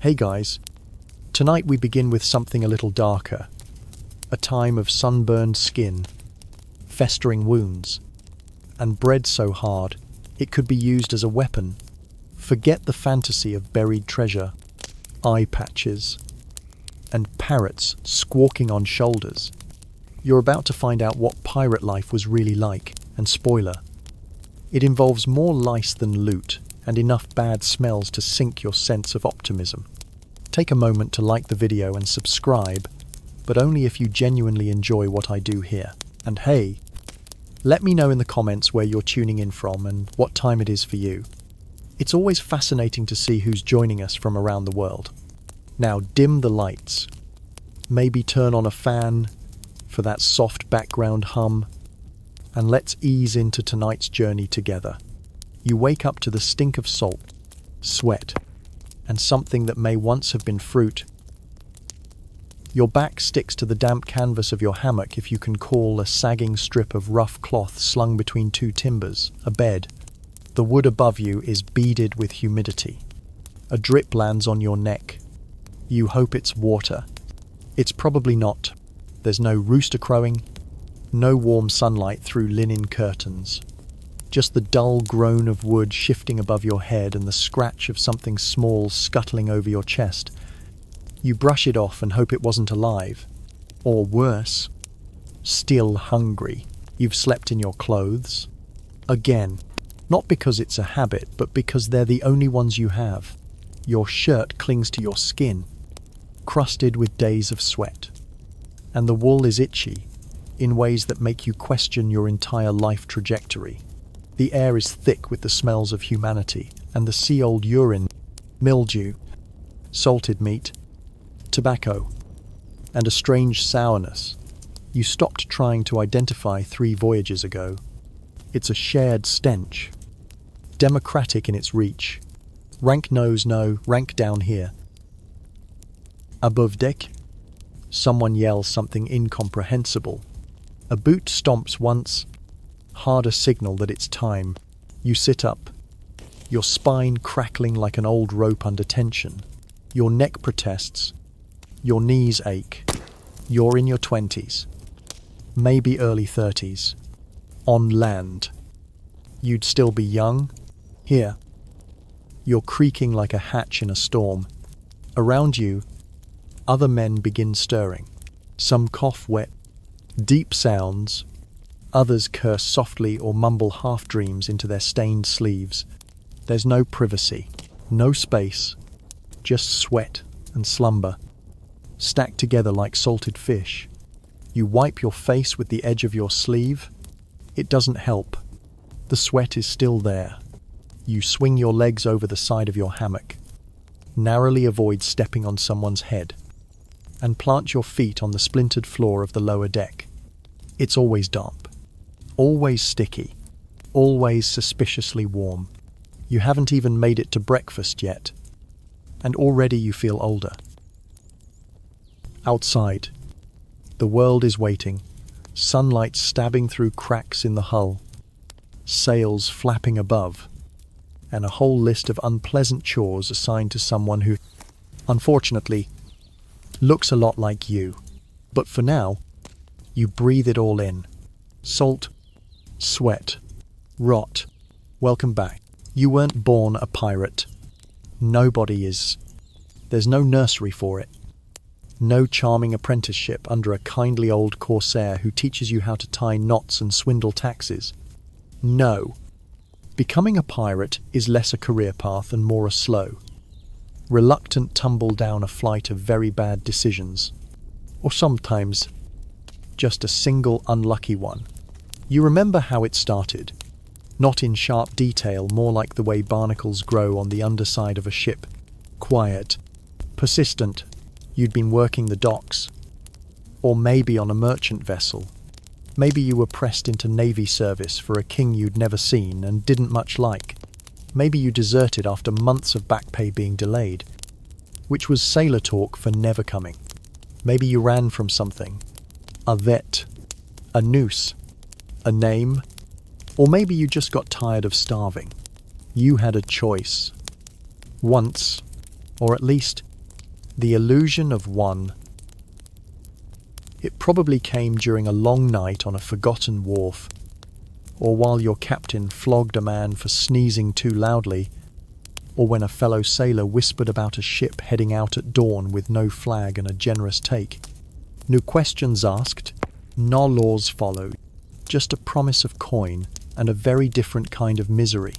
Hey guys, tonight we begin with something a little darker. A time of sunburned skin, festering wounds, and bread so hard it could be used as a weapon. Forget the fantasy of buried treasure, eye patches, and parrots squawking on shoulders. You're about to find out what pirate life was really like, and spoiler, it involves more lice than loot and enough bad smells to sink your sense of optimism. Take a moment to like the video and subscribe, but only if you genuinely enjoy what I do here. And hey, let me know in the comments where you're tuning in from and what time it is for you. It's always fascinating to see who's joining us from around the world. Now dim the lights. Maybe turn on a fan for that soft background hum, and let's ease into tonight's journey together. You wake up to the stink of salt, sweat, and something that may once have been fruit. Your back sticks to the damp canvas of your hammock, if you can call a sagging strip of rough cloth slung between two timbers, a bed. The wood above you is beaded with humidity. A drip lands on your neck. You hope it's water. It's probably not. There's no rooster crowing, no warm sunlight through linen curtains. Just the dull groan of wood shifting above your head and the scratch of something small scuttling over your chest. You brush it off and hope it wasn't alive. Or worse, still hungry. You've slept in your clothes. Again, not because it's a habit, but because they're the only ones you have. Your shirt clings to your skin, crusted with days of sweat. And the wool is itchy, in ways that make you question your entire life trajectory. The air is thick with the smells of humanity and the sea-old urine, mildew, salted meat, tobacco, and a strange sourness you stopped trying to identify 3 voyages ago. It's a shared stench, democratic in its reach. Rank nose no, rank down here. Above deck, someone yells something incomprehensible. A boot stomps once, harder signal that it's time. You sit up, your spine crackling like an old rope under tension. Your neck protests, your knees ache. You're in your 20s, maybe early 30s, on land. You'd still be young. Here, you're creaking like a hatch in a storm. Around you, other men begin stirring. Some cough wet, deep sounds. Others curse softly or mumble half-dreams into their stained sleeves. There's no privacy, no space, just sweat and slumber, stacked together like salted fish. You wipe your face with the edge of your sleeve. It doesn't help. The sweat is still there. You swing your legs over the side of your hammock, narrowly avoid stepping on someone's head, and plant your feet on the splintered floor of the lower deck. It's always damp, always sticky, always suspiciously warm. You haven't even made it to breakfast yet, and already you feel older. Outside, the world is waiting, sunlight stabbing through cracks in the hull, sails flapping above, and a whole list of unpleasant chores assigned to someone who, unfortunately, looks a lot like you. But for now, you breathe it all in. Salt, sweat, rot. Welcome back. You weren't born a pirate. Nobody is. There's no nursery for it. No charming apprenticeship under a kindly old corsair who teaches you how to tie knots and swindle taxes. No. Becoming a pirate is less a career path and more a slow, reluctant tumble down a flight of very bad decisions. Or sometimes, just a single unlucky one. You remember how it started. Not in sharp detail, more like the way barnacles grow on the underside of a ship. Quiet, persistent. You'd been working the docks. Or maybe on a merchant vessel. Maybe you were pressed into Navy service for a king you'd never seen and didn't much like. Maybe you deserted after months of back pay being delayed, which was sailor talk for never coming. Maybe you ran from something. A vet, a noose, a name, or maybe you just got tired of starving. You had a choice. Once, or at least The illusion of one. It probably came during a long night on a forgotten wharf, or while your captain flogged a man for sneezing too loudly, or when a fellow sailor whispered about a ship heading out at dawn with no flag and a generous take. No questions asked, no laws followed, just a promise of coin and a very different kind of misery.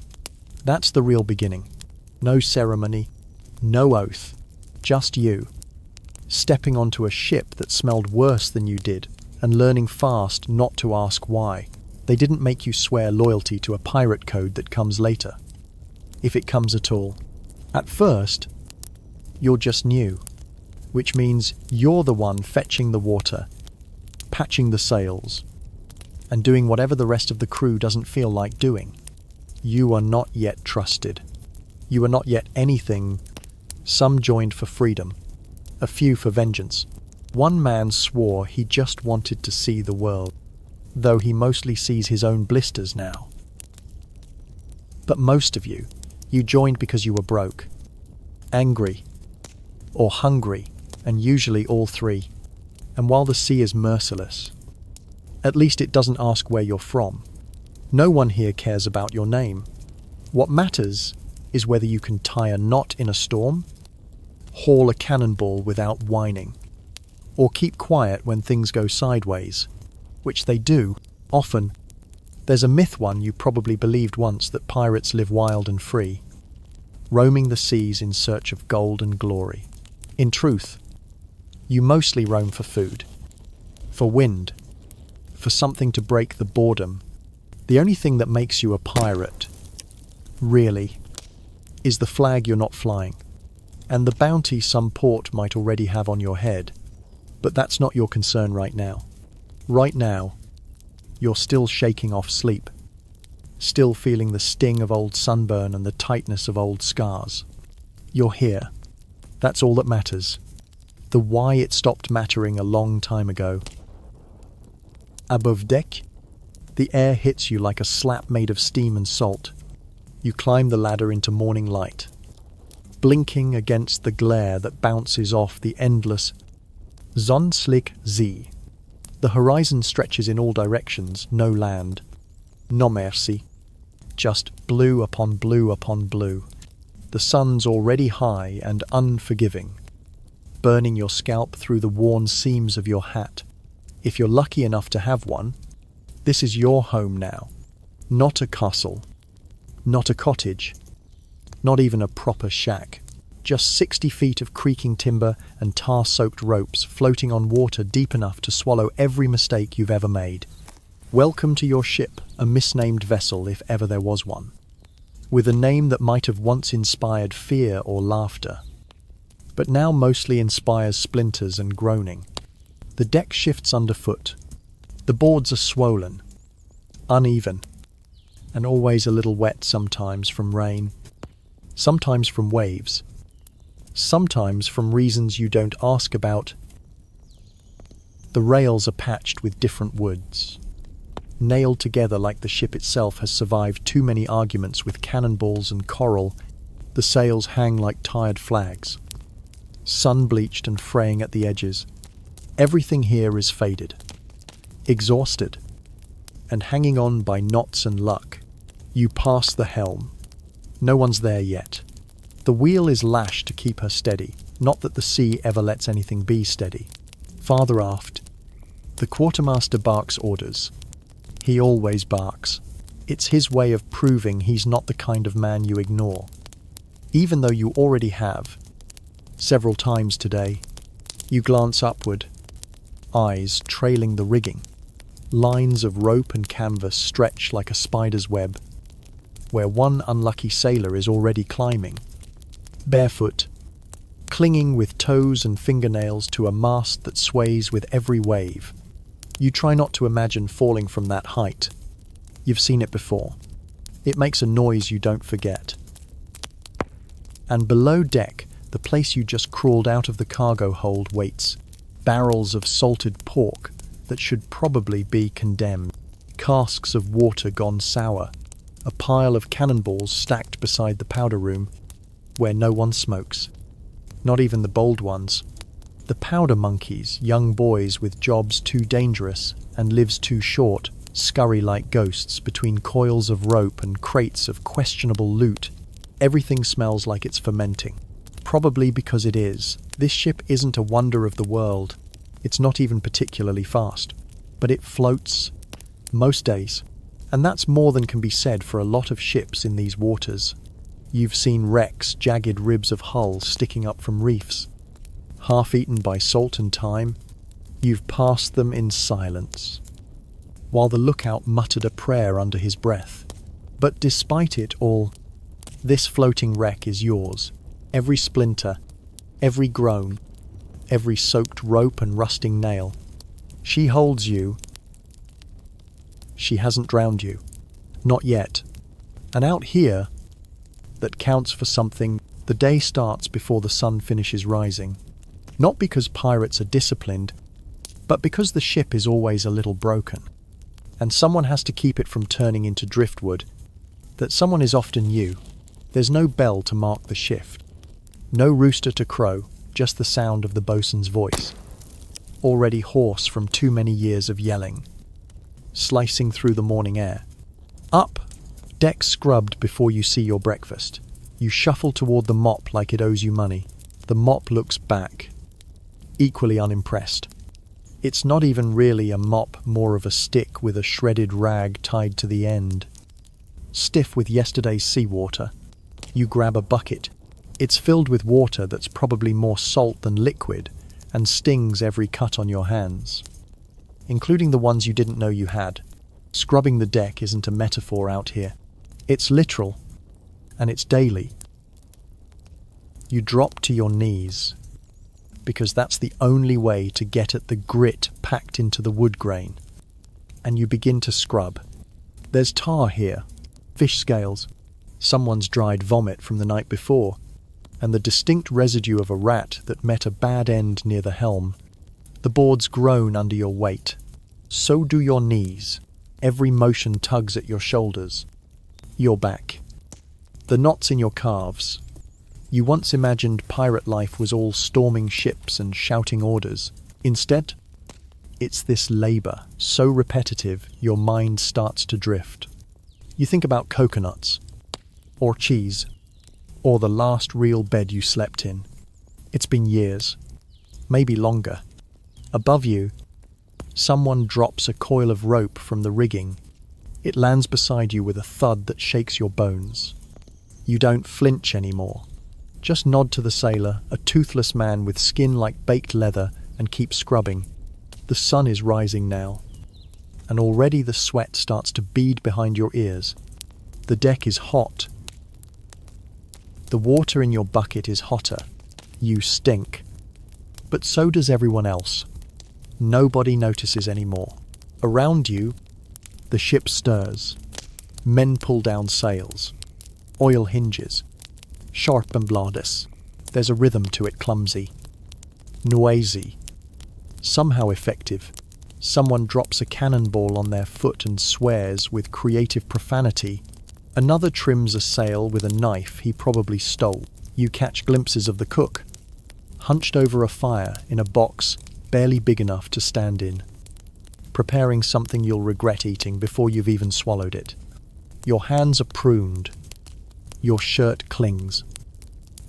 That's the real beginning. No ceremony, no oath, just you, stepping onto a ship that smelled worse than you did and learning fast not to ask why. They didn't make you swear loyalty to a pirate code that comes later, if it comes at all. At first, you're just new, which means you're the one fetching the water, patching the sails, and doing whatever the rest of the crew doesn't feel like doing. You are not yet trusted. You are not yet anything. Some joined for freedom, a few for vengeance. One man swore he just wanted to see the world, though he mostly sees his own blisters now. But most of you joined because you were broke, angry, or hungry, and usually all three. And while the sea is merciless, at least it doesn't ask where you're from. No one here cares about your name. What matters is whether you can tie a knot in a storm, haul a cannonball without whining, or keep quiet when things go sideways, which they do, often. There's a myth one you probably believed once that pirates live wild and free, roaming the seas in search of gold and glory. In truth, you mostly roam for food, for wind, for something to break the boredom. The only thing that makes you a pirate, really, is the flag you're not flying, and the bounty some port might already have on your head. But that's not your concern right now. Right now, you're still shaking off sleep, still feeling the sting of old sunburn and the tightness of old scars. You're here. That's all that matters. The why it stopped mattering a long time ago. Above deck, the air hits you like a slap made of steam and salt. You climb the ladder into morning light, blinking against the glare that bounces off the endless Sonnenlicht See. The horizon stretches in all directions, no land, no mercy, just blue upon blue upon blue. The sun's already high and unforgiving, burning your scalp through the worn seams of your hat. If you're lucky enough to have one, this is your home now. Not a castle, not a cottage, not even a proper shack. Just 60 feet of creaking timber and tar-soaked ropes floating on water deep enough to swallow every mistake you've ever made. Welcome to your ship, a misnamed vessel if ever there was one, with a name that might have once inspired fear or laughter, but now mostly inspires splinters and groaning. The deck shifts underfoot. The boards are swollen, uneven, and always a little wet, sometimes from rain, sometimes from waves, sometimes from reasons you don't ask about. The rails are patched with different woods, nailed together like the ship itself has survived too many arguments with cannonballs and coral. The sails hang like tired flags, sun-bleached and fraying at the edges. Everything here is faded, exhausted, and hanging on by knots and luck. You pass the helm. No one's there yet. The wheel is lashed to keep her steady, not that the sea ever lets anything be steady. Farther aft, the quartermaster barks orders. He always barks. It's his way of proving he's not the kind of man you ignore, even though you already have. Several times today, you glance upward, eyes trailing the rigging. Lines of rope and canvas stretch like a spider's web, where one unlucky sailor is already climbing, barefoot, clinging with toes and fingernails to a mast that sways with every wave. You try not to imagine falling from that height. You've seen it before. It makes a noise you don't forget. And below deck, the place you just crawled out of the cargo hold waits. Barrels of salted pork that should probably be condemned. Casks of water gone sour. A pile of cannonballs stacked beside the powder room, where no one smokes. Not even the bold ones. The powder monkeys, young boys with jobs too dangerous and lives too short, scurry like ghosts between coils of rope and crates of questionable loot. Everything smells like it's fermenting. Probably because it is. This ship isn't a wonder of the world. It's not even particularly fast. But it floats most days. And that's more than can be said for a lot of ships in these waters. You've seen wrecks, jagged ribs of hulls sticking up from reefs. Half-eaten by salt and thyme, you've passed them in silence, while the lookout muttered a prayer under his breath. But despite it all, this floating wreck is yours. Every splinter, every groan, every soaked rope and rusting nail. She holds you. She hasn't drowned you. Not yet. And out here, that counts for something, the day starts before the sun finishes rising. Not because pirates are disciplined, but because the ship is always a little broken, and someone has to keep it from turning into driftwood. That someone is often you. There's no bell to mark the shift. No rooster to crow, just the sound of the bosun's voice, already hoarse from too many years of yelling, slicing through the morning air. Up, deck scrubbed before you see your breakfast. You shuffle toward the mop like it owes you money. The mop looks back, equally unimpressed. It's not even really a mop, more of a stick with a shredded rag tied to the end. Stiff with yesterday's seawater. You grab a bucket. It's filled with water that's probably more salt than liquid and stings every cut on your hands, including the ones you didn't know you had. Scrubbing the deck isn't a metaphor out here. It's literal, and it's daily. You drop to your knees, because that's the only way to get at the grit packed into the wood grain, and you begin to scrub. There's tar here, fish scales, someone's dried vomit from the night before, and the distinct residue of a rat that met a bad end near the helm. The boards groan under your weight. So do your knees. Every motion tugs at your shoulders, your back, the knots in your calves. You once imagined pirate life was all storming ships and shouting orders. Instead, it's this labor, so repetitive your mind starts to drift. You think about coconuts, or cheese, or the last real bed you slept in. It's been years, maybe longer. Above you, someone drops a coil of rope from the rigging. It lands beside you with a thud that shakes your bones. You don't flinch anymore. Just nod to the sailor, a toothless man with skin like baked leather, and keep scrubbing. The sun is rising now, and already the sweat starts to bead behind your ears. The deck is hot. The water in your bucket is hotter. You stink. But so does everyone else. Nobody notices anymore. Around you, the ship stirs. Men pull down sails. Oil hinges. Sharp and bladis. There's a rhythm to it, clumsy. Noisy. Somehow effective. Someone drops a cannonball on their foot and swears with creative profanity. Another trims a sail with a knife he probably stole. You catch glimpses of the cook, hunched over a fire in a box barely big enough to stand in, preparing something you'll regret eating before you've even swallowed it. Your hands are pruned. Your shirt clings,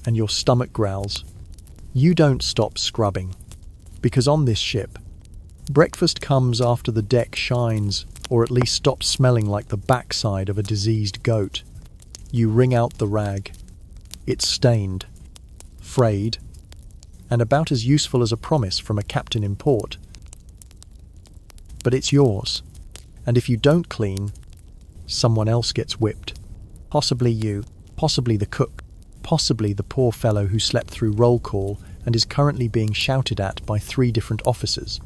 and your stomach growls. You don't stop scrubbing, because on this ship, breakfast comes after the deck shines, or at least stops smelling like the backside of a diseased goat. You wring out the rag. It's stained, frayed, and about as useful as a promise from a captain in port. But it's yours, and if you don't clean, someone else gets whipped. Possibly you. Possibly the cook, possibly the poor fellow who slept through roll call and is currently being shouted at by 3 different officers.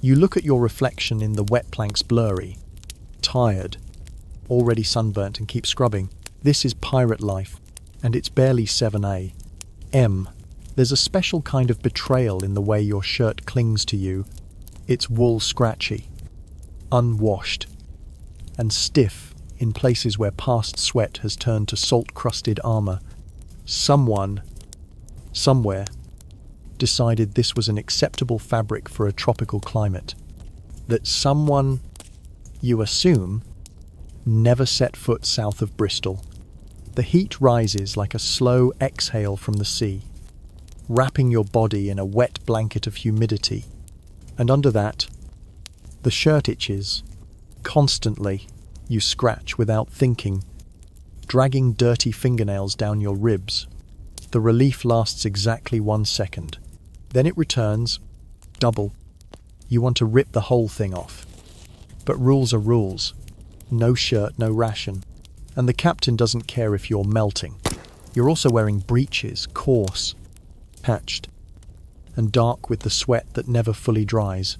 You look at your reflection in the wet planks blurry, tired, already sunburnt, and keep scrubbing. This is pirate life, and it's barely 7 a.m. There's a special kind of betrayal in the way your shirt clings to you. It's wool scratchy, unwashed, and stiff in places where past sweat has turned to salt-crusted armor. Someone, somewhere, decided this was an acceptable fabric for a tropical climate. That someone, you assume, never set foot south of Bristol. The heat rises like a slow exhale from the sea, wrapping your body in a wet blanket of humidity. And under that, the shirt itches. Constantly, you scratch without thinking, dragging dirty fingernails down your ribs. The relief lasts exactly 1 second. Then it returns, double. You want to rip the whole thing off. But rules are rules. No shirt, no ration. And the captain doesn't care if you're melting. You're also wearing breeches, coarse, patched, and dark with the sweat that never fully dries.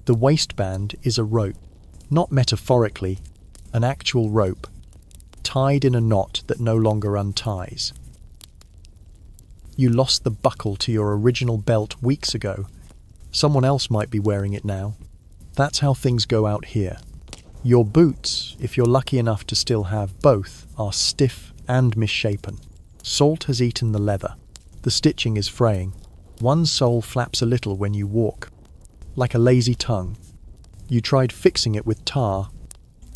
The waistband is a rope, not metaphorically, an actual rope, tied in a knot that no longer unties. You lost the buckle to your original belt weeks ago. Someone else might be wearing it now. That's how things go out here. Your boots, if you're lucky enough to still have both, are stiff and misshapen. Salt has eaten the leather. The stitching is fraying. One sole flaps a little when you walk, like a lazy tongue. You tried fixing it with tar.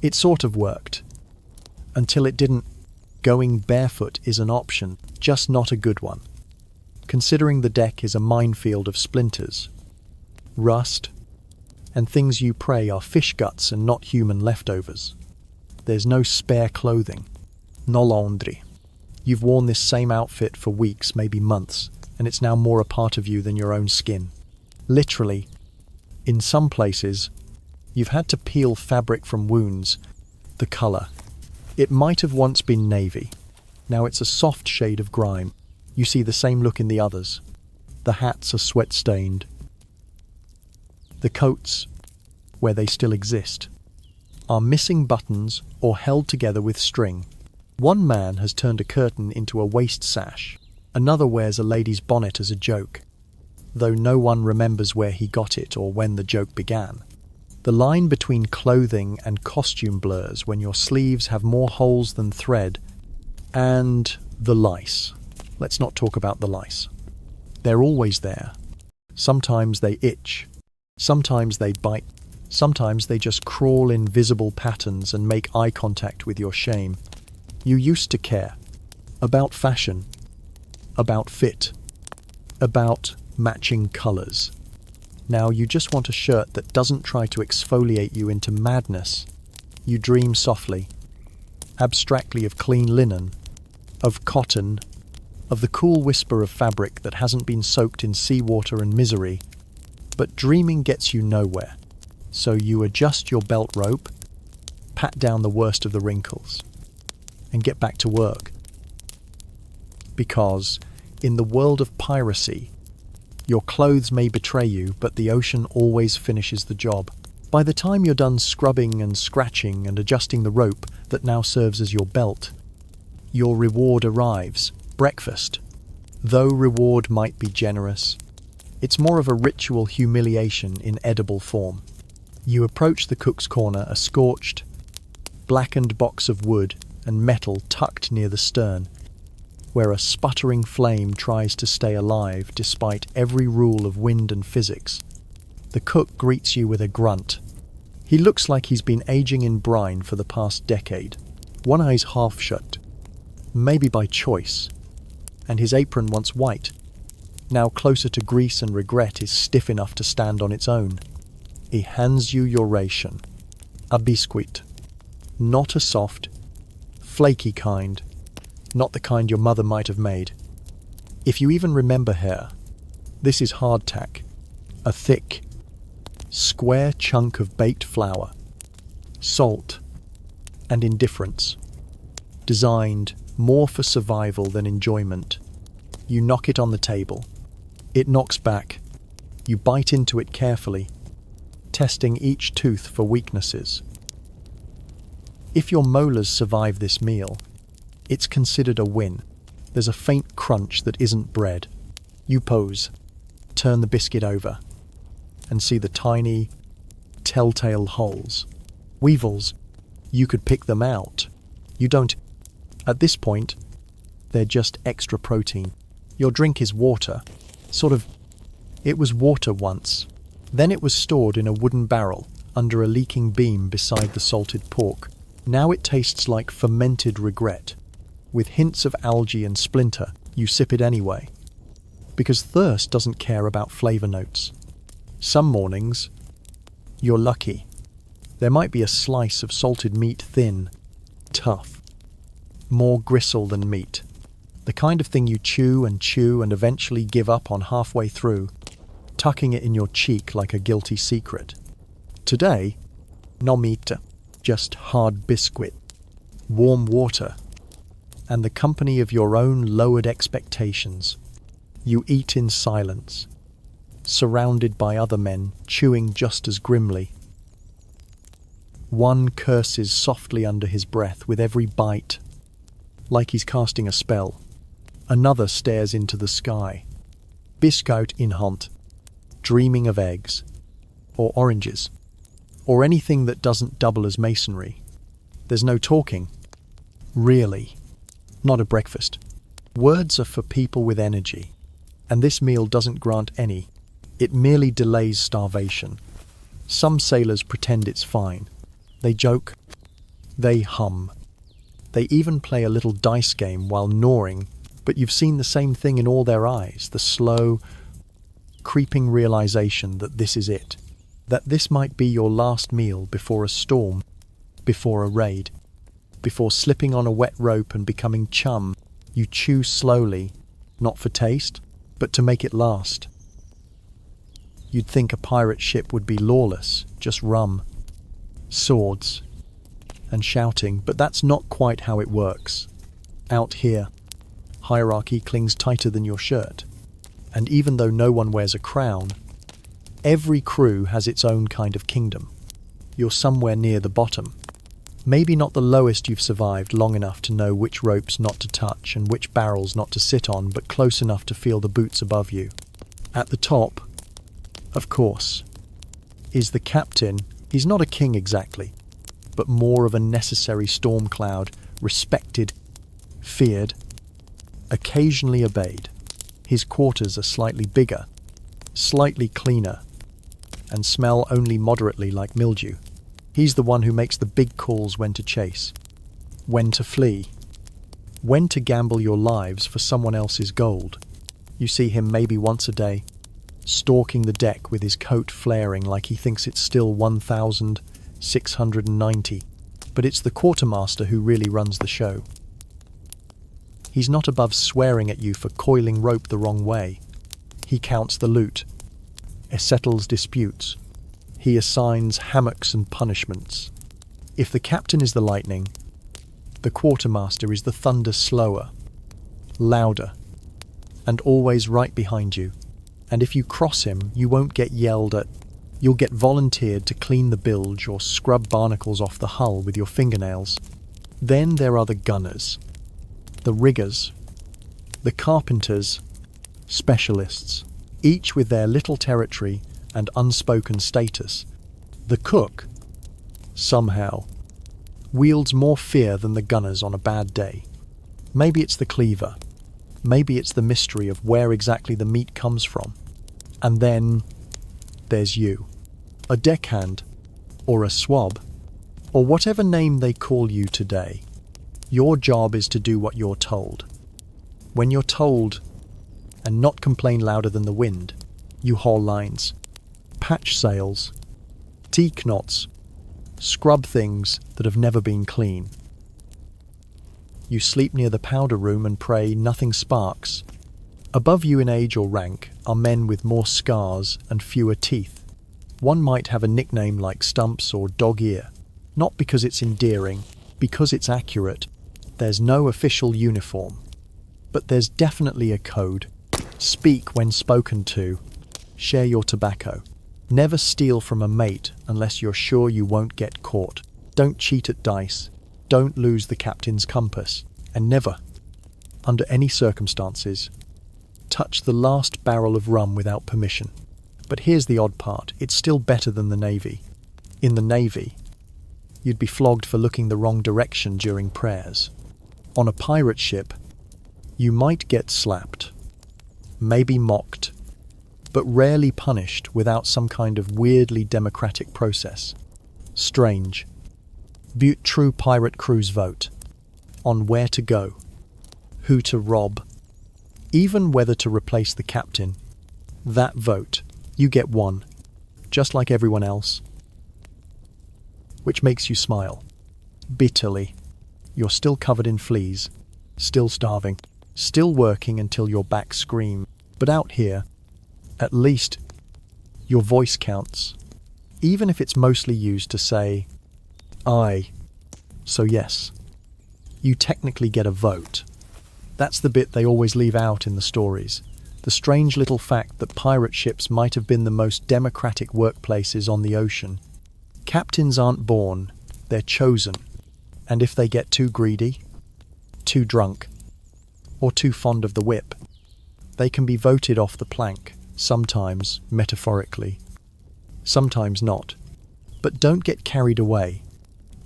It sort of worked. Until it didn't. Going barefoot is an option, just not a good one. Considering the deck is a minefield of splinters, rust, and things you pray are fish guts and not human leftovers. There's no spare clothing. No laundry. You've worn this same outfit for weeks, maybe months, and it's now more a part of you than your own skin. Literally, in some places, you've had to peel fabric from wounds. The color. It might have once been navy. Now it's a soft shade of grime. You see the same look in the others. The hats are sweat-stained. The coats, where they still exist, are missing buttons or held together with string. One man has turned a curtain into a waist sash. Another wears a lady's bonnet as a joke, though no one remembers where he got it or when the joke began. The line between clothing and costume blurs when your sleeves have more holes than thread. And the lice. Let's not talk about the lice. They're always there. Sometimes they itch. Sometimes they bite. Sometimes they just crawl in visible patterns and make eye contact with your shame. You used to care. About fashion. About fit. About matching colors. Now you just want a shirt that doesn't try to exfoliate you into madness. You dream softly, abstractly of clean linen, of cotton, of the cool whisper of fabric that hasn't been soaked in seawater and misery. But dreaming gets you nowhere. So you adjust your belt rope, pat down the worst of the wrinkles, and get back to work. Because, in the world of piracy, your clothes may betray you, but the ocean always finishes the job. By the time you're done scrubbing and scratching and adjusting the rope that now serves as your belt, your reward arrives. Breakfast. Though reward might be generous, it's more of a ritual humiliation in edible form. You approach the cook's corner, a scorched, blackened box of wood and metal tucked near the stern, where a sputtering flame tries to stay alive despite every rule of wind and physics. The cook greets you with a grunt. He looks like he's been aging in brine for the past decade. One eye's half shut, maybe by choice, and his apron, once white, now closer to grease and regret, is stiff enough to stand on its own. He hands you your ration. A biscuit. Not a soft, flaky kind. Not the kind your mother might have made. If you even remember her, this is hardtack. A thick, square chunk of baked flour, salt, and indifference. Designed more for survival than enjoyment. You knock it on the table. It knocks back. You bite into it carefully, testing each tooth for weaknesses. If your molars survive this meal, it's considered a win. There's a faint crunch that isn't bread. You pose, turn the biscuit over, and see the tiny, telltale holes. Weevils, you could pick them out. You don't. At this point, they're just extra protein. Your drink is water, sort of It was water once. Then it was stored in a wooden barrel under a leaking beam beside the salted pork. Now it tastes like fermented regret. With hints of algae and splinter, you sip it anyway. Because thirst doesn't care about flavor notes. Some mornings, you're lucky. There might be a slice of salted meat, thin, tough, more gristle than meat. The kind of thing you chew and eventually give up on halfway through, tucking it in your cheek like a guilty secret. Today, no meat, just hard biscuit, warm water, and the company of your own lowered expectations. You eat in silence, surrounded by other men chewing just as grimly. One curses softly under his breath with every bite, like he's casting a spell. Another stares into the sky, biscuit in hand, dreaming of eggs, or oranges, or anything that doesn't double as masonry. There's no talking. Really. Not a breakfast. Words are for people with energy, and this meal doesn't grant any. It merely delays starvation. Some sailors pretend it's fine. They joke. They hum. They even play a little dice game while gnawing, but you've seen the same thing in all their eyes, the slow, creeping realization that this is it, that this might be your last meal before a storm, before a raid, before slipping on a wet rope and becoming chum. You chew slowly, not for taste, but to make it last. You'd think a pirate ship would be lawless, just rum, swords, and shouting, but that's not quite how it works. Out here, hierarchy clings tighter than your shirt, and even though no one wears a crown, every crew has its own kind of kingdom. You're somewhere near the bottom. Maybe not the lowest you've survived long enough to know which ropes not to touch and which barrels not to sit on, but close enough to feel the boots above you. At the top, of course, is the captain. He's not a king exactly, but more of a necessary storm cloud, respected, feared, occasionally obeyed. His quarters are slightly bigger, slightly cleaner, and smell only moderately like mildew. He's the one who makes the big calls when to chase, when to flee, when to gamble your lives for someone else's gold. You see him maybe once a day, stalking the deck with his coat flaring like he thinks it's still 1,690. But it's the quartermaster who really runs the show. He's not above swearing at you for coiling rope the wrong way. He counts the loot, settles disputes. He assigns hammocks and punishments. If the captain is the lightning, the quartermaster is the thunder, slower, louder, and always right behind you. And if you cross him, you won't get yelled at. You'll get volunteered to clean the bilge or scrub barnacles off the hull with your fingernails. Then there are the gunners, the riggers, the carpenters, specialists, each with their little territory and unspoken status. The cook, somehow, wields more fear than the gunners on a bad day. Maybe it's the cleaver. Maybe it's the mystery of where exactly the meat comes from. And then there's you, a deckhand, or a swab, or whatever name they call you today. Your job is to do what you're told. When you're told, and not complain louder than the wind, you haul lines, patch sails, teak knots, scrub things that have never been clean. You sleep near the powder room and pray nothing sparks. Above you in age or rank are men with more scars and fewer teeth. One might have a nickname like Stumps or Dog Ear, not because it's endearing, because it's accurate. There's no official uniform, but there's definitely a code. Speak when spoken to. Share your tobacco. Never steal from a mate unless you're sure you won't get caught. Don't cheat at dice. Don't lose the captain's compass. And never, under any circumstances, touch the last barrel of rum without permission. But here's the odd part. It's still better than the Navy. In the Navy, you'd be flogged for looking the wrong direction during prayers. On a pirate ship, you might get slapped, maybe mocked, but rarely punished without some kind of weirdly democratic process. Strange. Butte true pirate crews vote on where to go, who to rob, even whether to replace the captain. That vote, you get one, just like everyone else. Which makes you smile. Bitterly. You're still covered in fleas, still starving, still working until your back screams. But out here, at least, your voice counts, even if it's mostly used to say, I. So yes, you technically get a vote. That's the bit they always leave out in the stories. The strange little fact that pirate ships might have been the most democratic workplaces on the ocean. Captains aren't born, they're chosen. And if they get too greedy, too drunk, or too fond of the whip, they can be voted off the plank, sometimes metaphorically, sometimes not. But don't get carried away.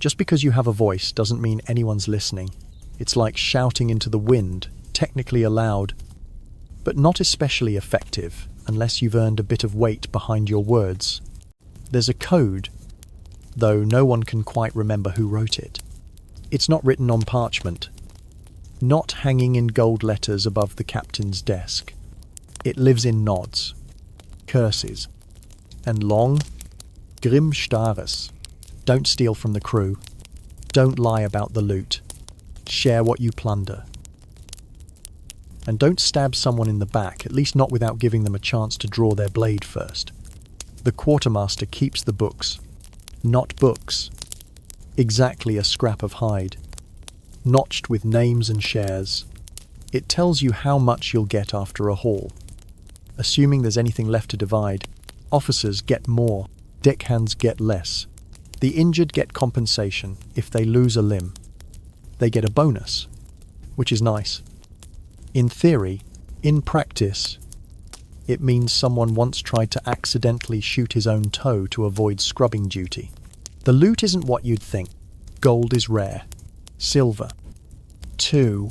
Just because you have a voice doesn't mean anyone's listening. It's like shouting into the wind, technically allowed, but not especially effective unless you've earned a bit of weight behind your words. There's a code, though no one can quite remember who wrote it. It's not written on parchment, not hanging in gold letters above the captain's desk. It lives in nods, curses, and long, grim stares. Don't steal from the crew. Don't lie about the loot. Share what you plunder. And don't stab someone in the back, at least not without giving them a chance to draw their blade first. The quartermaster keeps the books, not books. Exactly a scrap of hide, notched with names and shares. It tells you how much you'll get after a haul. Assuming there's anything left to divide, officers get more, deckhands get less. The injured get compensation if they lose a limb. They get a bonus, which is nice. In theory, in practice, it means someone once tried to accidentally shoot his own toe to avoid scrubbing duty. The loot isn't what you'd think. Gold is rare. Silver, too.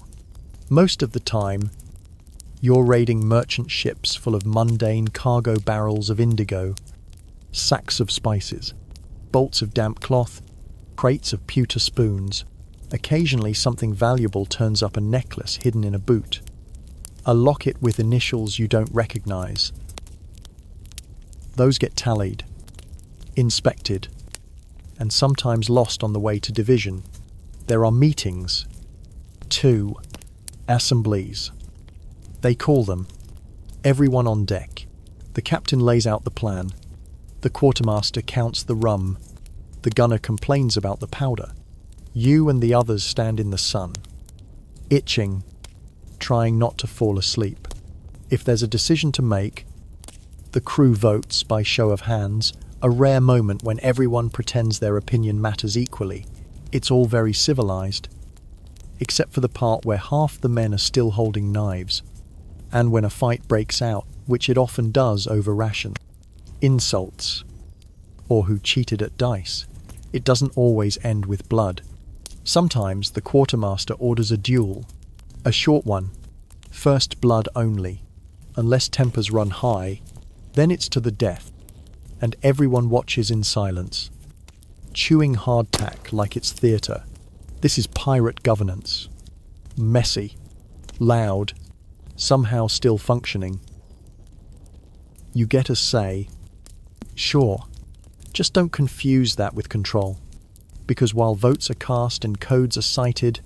Most of the time, you're raiding merchant ships full of mundane cargo barrels of indigo, sacks of spices, bolts of damp cloth, crates of pewter spoons. Occasionally something valuable turns up: a necklace hidden in a boot, a locket with initials you don't recognize. Those get tallied, inspected, and sometimes lost on the way to division. There are meetings, too, assemblies. They call them. Everyone on deck. The captain lays out the plan. The quartermaster counts the rum. The gunner complains about the powder. You and the others stand in the sun, itching, trying not to fall asleep. If there's a decision to make, the crew votes by show of hands, a rare moment when everyone pretends their opinion matters equally. It's all very civilized, except for the part where half the men are still holding knives, and when a fight breaks out, which it often does over ration, insults, or who cheated at dice. It doesn't always end with blood. Sometimes the quartermaster orders a duel, a short one, first blood only. Unless tempers run high, then it's to the death, and everyone watches in silence, chewing hardtack like it's theatre. This is pirate governance. Messy, loud, somehow still functioning. You get a say. Sure, just don't confuse that with control, because while votes are cast and codes are cited,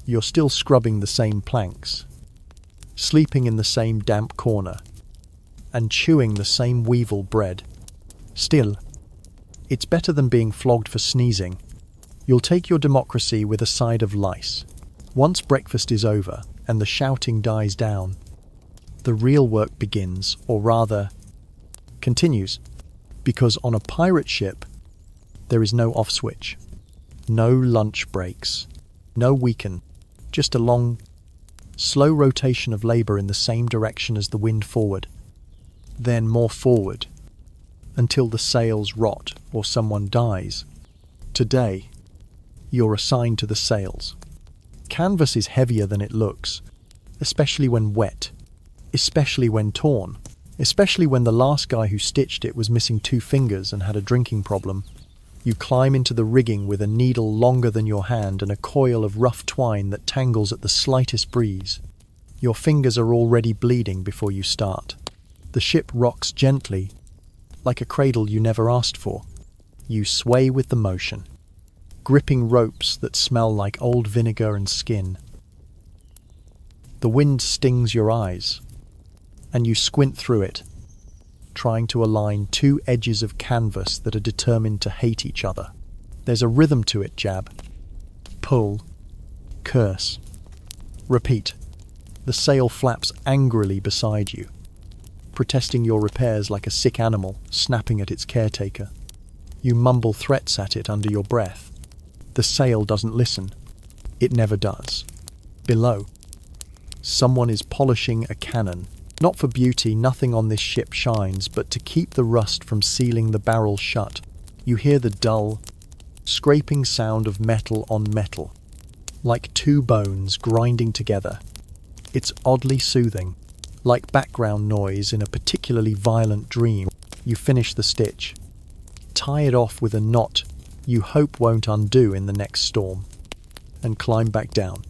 you're still scrubbing the same planks, sleeping in the same damp corner, and chewing the same weevil bread. Still, it's better than being flogged for sneezing. You'll take your democracy with a side of lice. Once breakfast is over and the shouting dies down, the real work begins, or rather, continues, because on a pirate ship, there is no off switch, no lunch breaks, no weekend, just a long, slow rotation of labor in the same direction as the wind forward, then more forward, until the sails rot or someone dies. Today, you're assigned to the sails. Canvas is heavier than it looks, especially when wet, especially when torn. especially when the last guy who stitched it was missing 2 fingers and had a drinking problem. You climb into the rigging with a needle longer than your hand and a coil of rough twine that tangles at the slightest breeze. Your fingers are already bleeding before you start. The ship rocks gently, like a cradle you never asked for. You sway with the motion, gripping ropes that smell like old vinegar and skin. The wind stings your eyes, and you squint through it, trying to align 2 edges of canvas that are determined to hate each other. There's a rhythm to it: jab, pull, curse, repeat. The sail flaps angrily beside you, protesting your repairs like a sick animal snapping at its caretaker. You mumble threats at it under your breath. The sail doesn't listen. It never does. Below, someone is polishing a cannon. Not for beauty, nothing on this ship shines, but to keep the rust from sealing the barrel shut. You hear the dull, scraping sound of metal on metal, like 2 bones grinding together. It's oddly soothing, like background noise in a particularly violent dream. You finish the stitch, tie it off with a knot you hope won't undo in the next storm, and climb back down.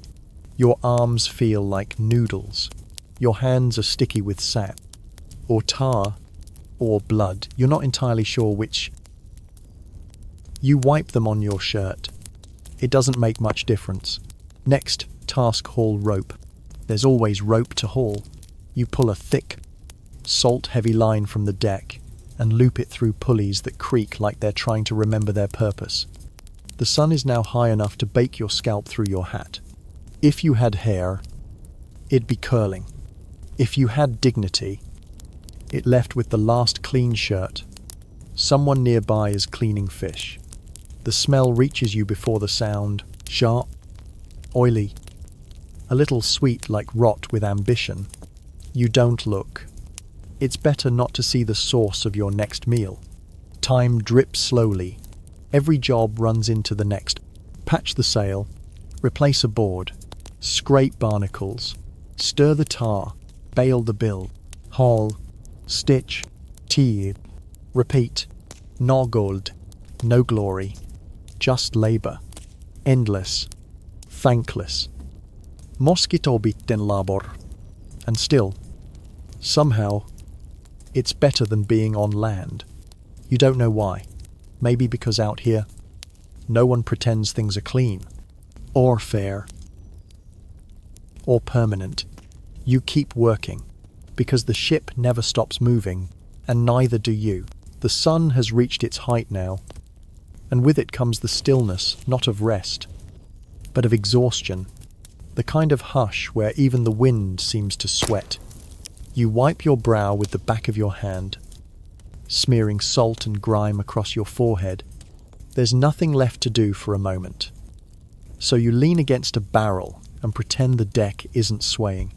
Your arms feel like noodles. Your hands are sticky with sap, or tar, or blood. You're not entirely sure which. You wipe them on your shirt. It doesn't make much difference. Next, task: haul rope. There's always rope to haul. You pull a thick, salt-heavy line from the deck and loop it through pulleys that creak like they're trying to remember their purpose. The sun is now high enough to bake your scalp through your hat. If you had hair, it'd be curling. If you had dignity, it left with the last clean shirt. Someone nearby is cleaning fish. The smell reaches you before the sound, sharp, oily, a little sweet like rot with ambition. You don't look. It's better not to see the source of your next meal. Time drips slowly. Every job runs into the next. Patch the sail, replace a board, scrape barnacles, stir the tar, bail the bill, haul, stitch, tear, repeat. No gold, no glory, just labour, endless, thankless. Mosquito bitten labor. And still, somehow, it's better than being on land. You don't know why. Maybe because out here, no one pretends things are clean, or fair, or permanent. You keep working, because the ship never stops moving, and neither do you. The sun has reached its height now, and with it comes the stillness, not of rest, but of exhaustion, the kind of hush where even the wind seems to sweat. You wipe your brow with the back of your hand, smearing salt and grime across your forehead. There's nothing left to do for a moment. So you lean against a barrel and pretend the deck isn't swaying.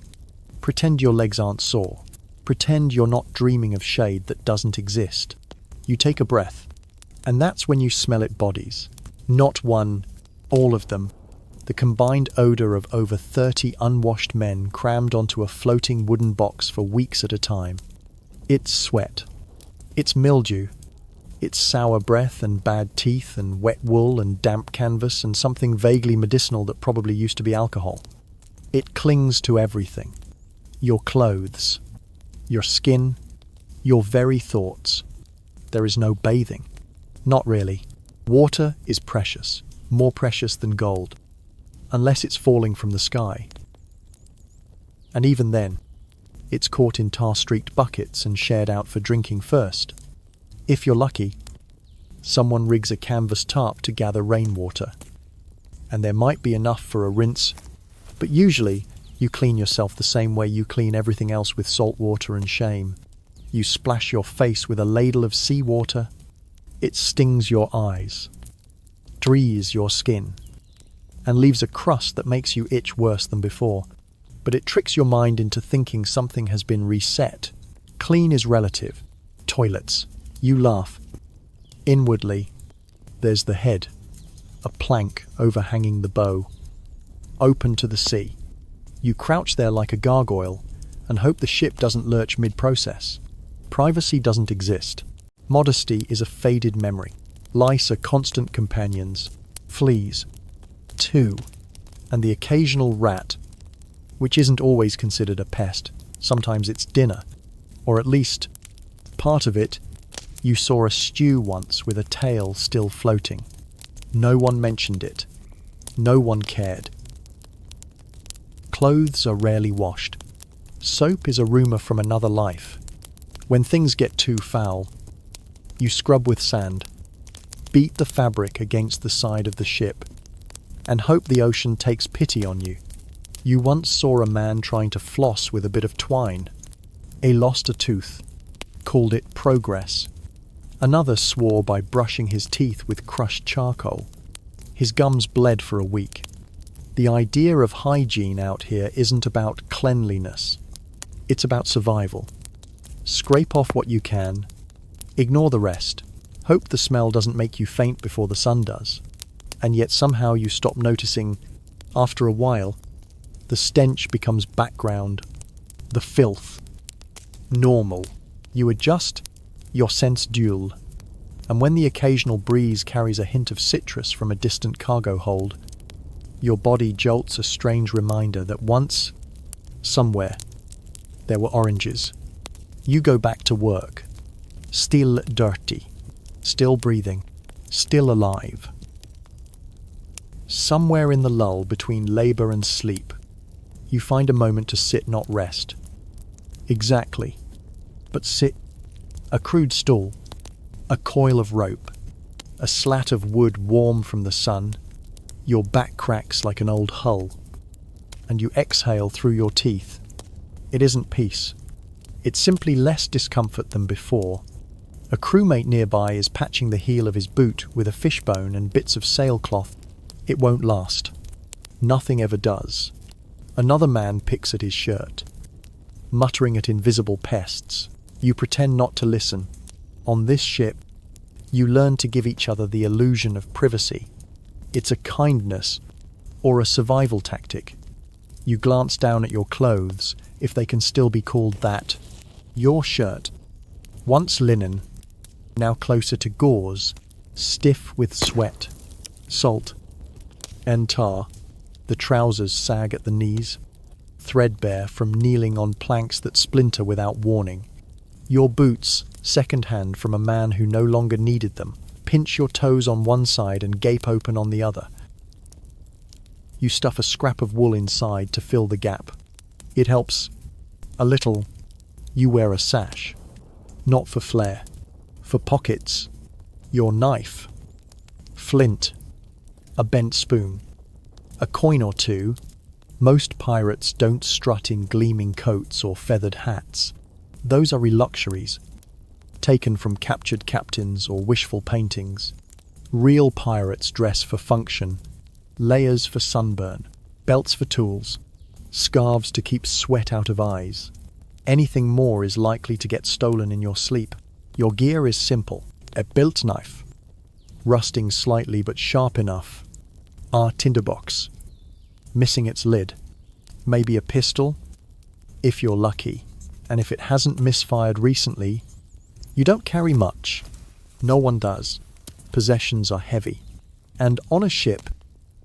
Pretend your legs aren't sore. Pretend you're not dreaming of shade that doesn't exist. You take a breath, and that's when you smell it bodies. Not one, all of them. The combined odour of over 30 unwashed men crammed onto a floating wooden box for weeks at a time. It's sweat. It's mildew. It's sour breath and bad teeth and wet wool and damp canvas and something vaguely medicinal that probably used to be alcohol. It clings to everything. Your clothes, your skin, your very thoughts. There is no bathing. Not really. Water is precious, more precious than gold, unless it's falling from the sky. And even then, it's caught in tar-streaked buckets and shared out for drinking first. If you're lucky, someone rigs a canvas tarp to gather rainwater, and there might be enough for a rinse, but usually you clean yourself the same way you clean everything else with salt water and shame. You splash your face with a ladle of seawater. It stings your eyes, dries your skin, and leaves a crust that makes you itch worse than before. But it tricks your mind into thinking something has been reset. Clean is relative. Toilets. You laugh. Inwardly, there's the head, a plank overhanging the bow, open to the sea. You crouch there like a gargoyle and hope the ship doesn't lurch mid-process. Privacy doesn't exist. Modesty is a faded memory. Lice are constant companions. Fleas, too. And the occasional rat, which isn't always considered a pest. Sometimes it's dinner, or at least part of it. You saw a stew once with a tail still floating. No one mentioned it. No one cared. Clothes are rarely washed. Soap is a rumor from another life. When things get too foul, you scrub with sand, beat the fabric against the side of the ship, and hope the ocean takes pity on you. You once saw a man trying to floss with a bit of twine. He lost a tooth, called it progress. Another swore by brushing his teeth with crushed charcoal. His gums bled for a week. The idea of hygiene out here isn't about cleanliness. It's about survival. Scrape off what you can. Ignore the rest. Hope the smell doesn't make you faint before the sun does. And yet somehow you stop noticing. After a while, the stench becomes background. The filth. Normal. You adjust your sense duel. And when the occasional breeze carries a hint of citrus from a distant cargo hold, your body jolts a strange reminder that once, somewhere, there were oranges. You go back to work. Still dirty. Still breathing. Still alive. Somewhere in the lull between labor and sleep, you find a moment to sit, not rest. Exactly. But sit. A crude stool. A coil of rope. A slat of wood warm from the sun. Your back cracks like an old hull. And you exhale through your teeth. It isn't peace. It's simply less discomfort than before. A crewmate nearby is patching the heel of his boot with a fishbone and bits of sailcloth. It won't last. Nothing ever does. Another man picks at his shirt, muttering at invisible pests. You pretend not to listen. On this ship, you learn to give each other the illusion of privacy. It's a kindness or a survival tactic. You glance down at your clothes, if they can still be called that. Your shirt, once linen, now closer to gauze, stiff with sweat, salt, and tar. The trousers sag at the knees, threadbare from kneeling on planks that splinter without warning. Your boots, second-hand from a man who no longer needed them, pinch your toes on one side and gape open on the other. You stuff a scrap of wool inside to fill the gap. It helps a little. You wear a sash, not for flair, for pockets. Your knife, flint, a bent spoon, a coin or two. Most pirates don't strut in gleaming coats or feathered hats. Those are luxuries, taken from captured captains or wishful paintings. Real pirates dress for function, layers for sunburn, belts for tools, scarves to keep sweat out of eyes. Anything more is likely to get stolen in your sleep. Your gear is simple. A built knife, rusting slightly but sharp enough. A tinderbox, missing its lid. Maybe a pistol, if you're lucky. And if it hasn't misfired recently, you don't carry much. No one does. Possessions are heavy. And on a ship,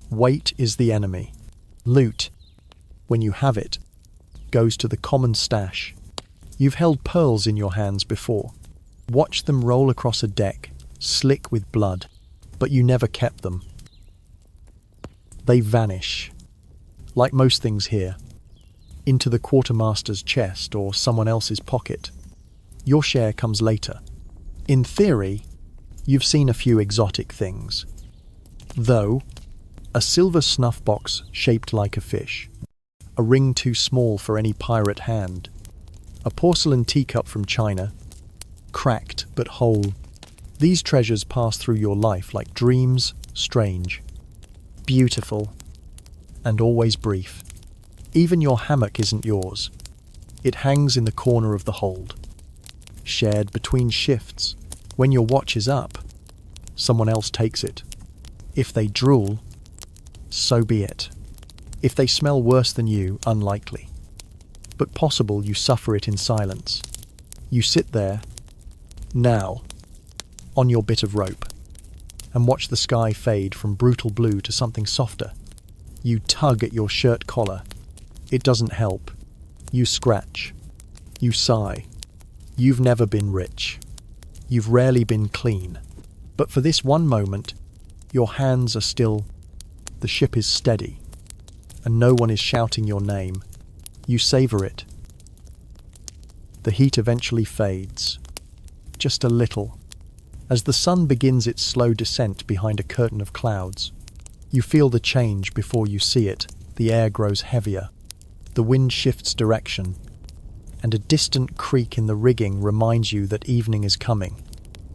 weight is the enemy. Loot, when you have it, goes to the common stash. You've held pearls in your hands before. Watched them roll across a deck, slick with blood, but you never kept them. They vanish, like most things here, into the quartermaster's chest or someone else's pocket. Your share comes later. In theory, you've seen a few exotic things. Though, a silver snuff box shaped like a fish, a ring too small for any pirate hand, a porcelain teacup from China, cracked but whole. These treasures pass through your life like dreams, strange, beautiful, and always brief. Even your hammock isn't yours. It hangs in the corner of the hold, shared between shifts. When your watch is up, someone else takes it. If they drool, so be it. If they smell worse than you, unlikely. But possible you suffer it in silence. You sit there, now, on your bit of rope, and watch the sky fade from brutal blue to something softer. You tug at your shirt collar. It doesn't help. You scratch. You sigh. You've never been rich. You've rarely been clean. But for this one moment, your hands are still. The ship is steady, and no one is shouting your name. You savor it. The heat eventually fades, just a little, as the sun begins its slow descent behind a curtain of clouds. You feel the change before you see it. The air grows heavier, the wind shifts direction, and a distant creak in the rigging reminds you that evening is coming.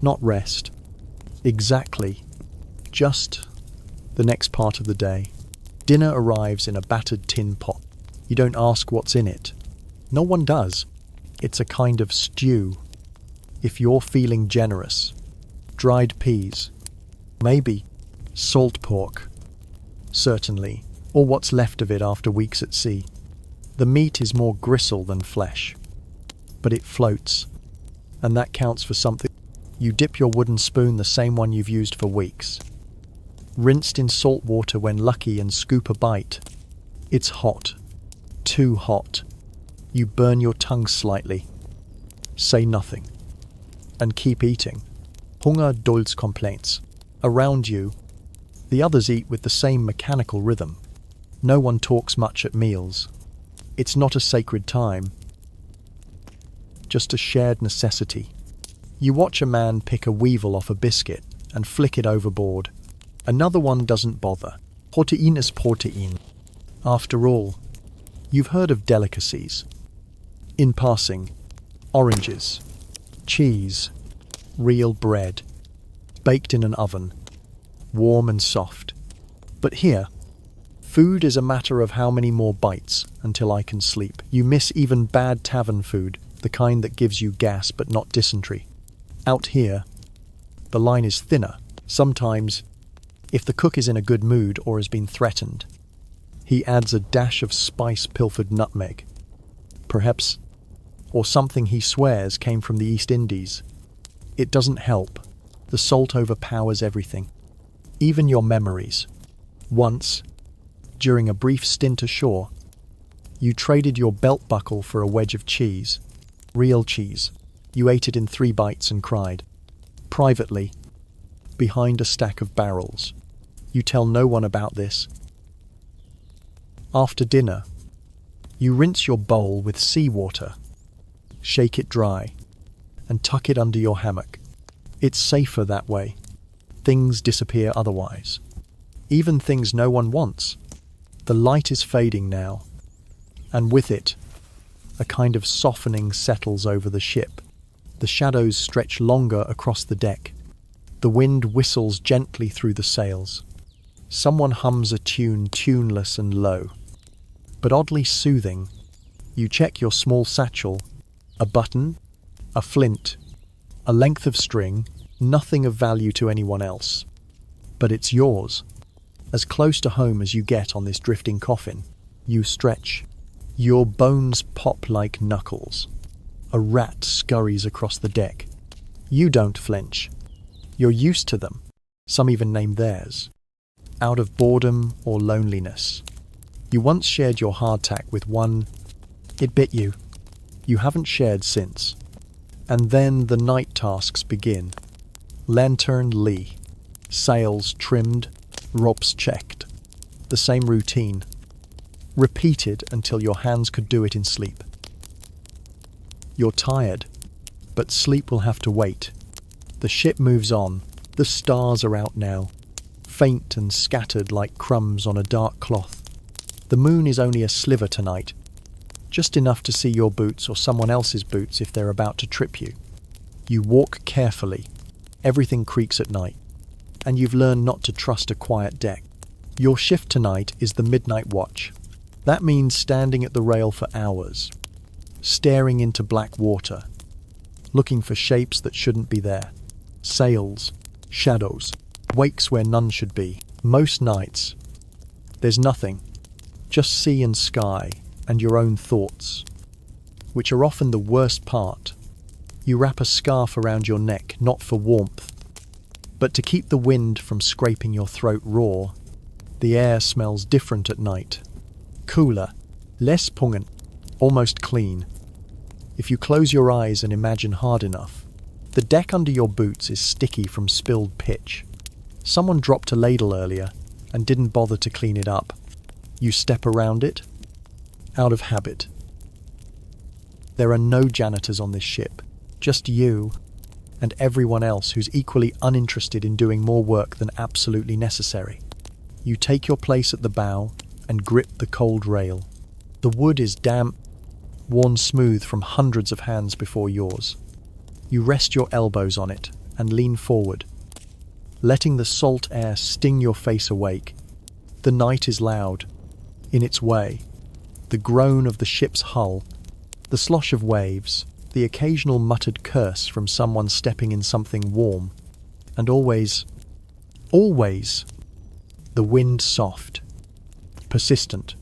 Not rest. Exactly. Just the next part of the day. Dinner arrives in a battered tin pot. You don't ask what's in it. No one does. It's a kind of stew. If you're feeling generous. Dried peas. Maybe. Salt pork. Certainly. Or what's left of it after weeks at sea. The meat is more gristle than flesh. But it floats. And that counts for something. You dip your wooden spoon, the same one you've used for weeks. Rinsed in salt water when lucky, and scoop a bite. It's hot. Too hot. You burn your tongue slightly. Say nothing. And keep eating. Hunger dulls complaints. Around you, the others eat with the same mechanical rhythm. No one talks much at meals. It's not a sacred time. Just a shared necessity. You watch a man pick a weevil off a biscuit and flick it overboard. Another one doesn't bother. Protein is protein. After all, you've heard of delicacies. In passing, oranges, cheese, real bread, baked in an oven, warm and soft. But here, food is a matter of how many more bites until I can sleep. You miss even bad tavern food, the kind that gives you gas but not dysentery. Out here, the line is thinner. Sometimes, if the cook is in a good mood or has been threatened, he adds a dash of spice-pilfered nutmeg. Perhaps, or something he swears came from the East Indies. It doesn't help. The salt overpowers everything, even your memories. Once, during a brief stint ashore, you traded your belt buckle for a wedge of cheese. Real cheese. You ate it in 3 bites and cried. Privately, behind a stack of barrels. You tell no one about this. After dinner, you rinse your bowl with seawater, shake it dry, and tuck it under your hammock. It's safer that way. Things disappear otherwise. Even things no one wants. The light is fading now, and with it, a kind of softening settles over the ship. The shadows stretch longer across the deck. The wind whistles gently through the sails. Someone hums a tune, tuneless and low, but oddly soothing. You check your small satchel. A button, a flint, a length of string, nothing of value to anyone else. But it's yours, as close to home as you get on this drifting coffin. You stretch. Your bones pop like knuckles. A rat scurries across the deck. You don't flinch. You're used to them. Some even name theirs. Out of boredom or loneliness. You once shared your hardtack with one. It bit you. You haven't shared since. And then the night tasks begin. Lantern lee. Sails trimmed. Ropes checked. The same routine. Repeated until your hands could do it in sleep. You're tired, but sleep will have to wait. The ship moves on. The stars are out now, faint and scattered like crumbs on a dark cloth. The moon is only a sliver tonight, just enough to see your boots or someone else's boots if they're about to trip you. You walk carefully. Everything creaks at night, and you've learned not to trust a quiet deck. Your shift tonight is the midnight watch. That means standing at the rail for hours, staring into black water, looking for shapes that shouldn't be there. Sails, shadows, wakes where none should be. Most nights, there's nothing, just sea and sky and your own thoughts, which are often the worst part. You wrap a scarf around your neck, not for warmth, but to keep the wind from scraping your throat raw. The air smells different at night. Cooler, less pungent, almost clean. If you close your eyes and imagine hard enough, the deck under your boots is sticky from spilled pitch. Someone dropped a ladle earlier and didn't bother to clean it up. You step around it, out of habit. There are no janitors on this ship, just you and everyone else who's equally uninterested in doing more work than absolutely necessary. You take your place at the bow and grip the cold rail. The wood is damp, worn smooth from hundreds of hands before yours. You rest your elbows on it and lean forward, letting the salt air sting your face awake. The night is loud, in its way. The groan of the ship's hull, the slosh of waves, the occasional muttered curse from someone stepping in something warm, and always, the wind soft, persistent,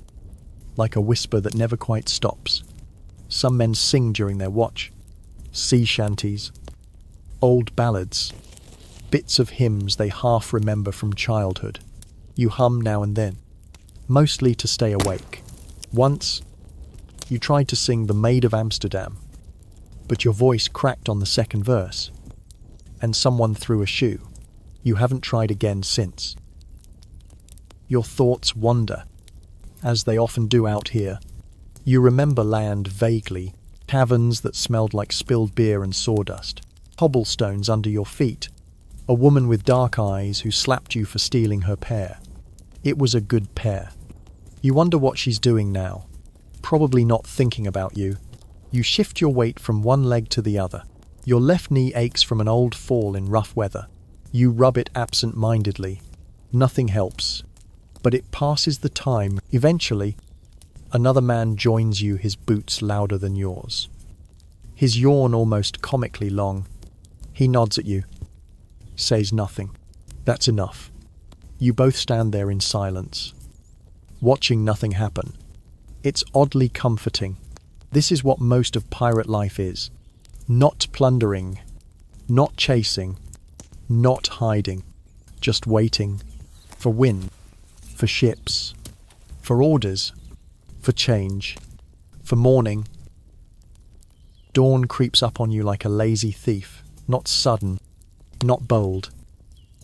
like a whisper that never quite stops. Some men sing during their watch, sea shanties, old ballads, bits of hymns they half remember from childhood. You hum now and then, mostly to stay awake. Once, you tried to sing The Maid of Amsterdam, but your voice cracked on the second verse, and someone threw a shoe. You haven't tried again since. Your thoughts wander, as they often do out here. You remember land vaguely, caverns that smelled like spilled beer and sawdust, cobblestones under your feet, a woman with dark eyes who slapped you for stealing her pear. It was a good pear. You wonder what she's doing now, probably not thinking about you. You shift your weight from one leg to the other. Your left knee aches from an old fall in rough weather. You rub it absent-mindedly. Nothing helps, but it passes the time. Eventually, another man joins you, his boots louder than yours. His yawn almost comically long. He nods at you, says nothing. That's enough. You both stand there in silence, watching nothing happen. It's oddly comforting. This is what most of pirate life is. Not plundering, not chasing, not hiding, just waiting for wind, for ships, for orders, for change, for morning. Dawn creeps up on you like a lazy thief, not sudden, not bold,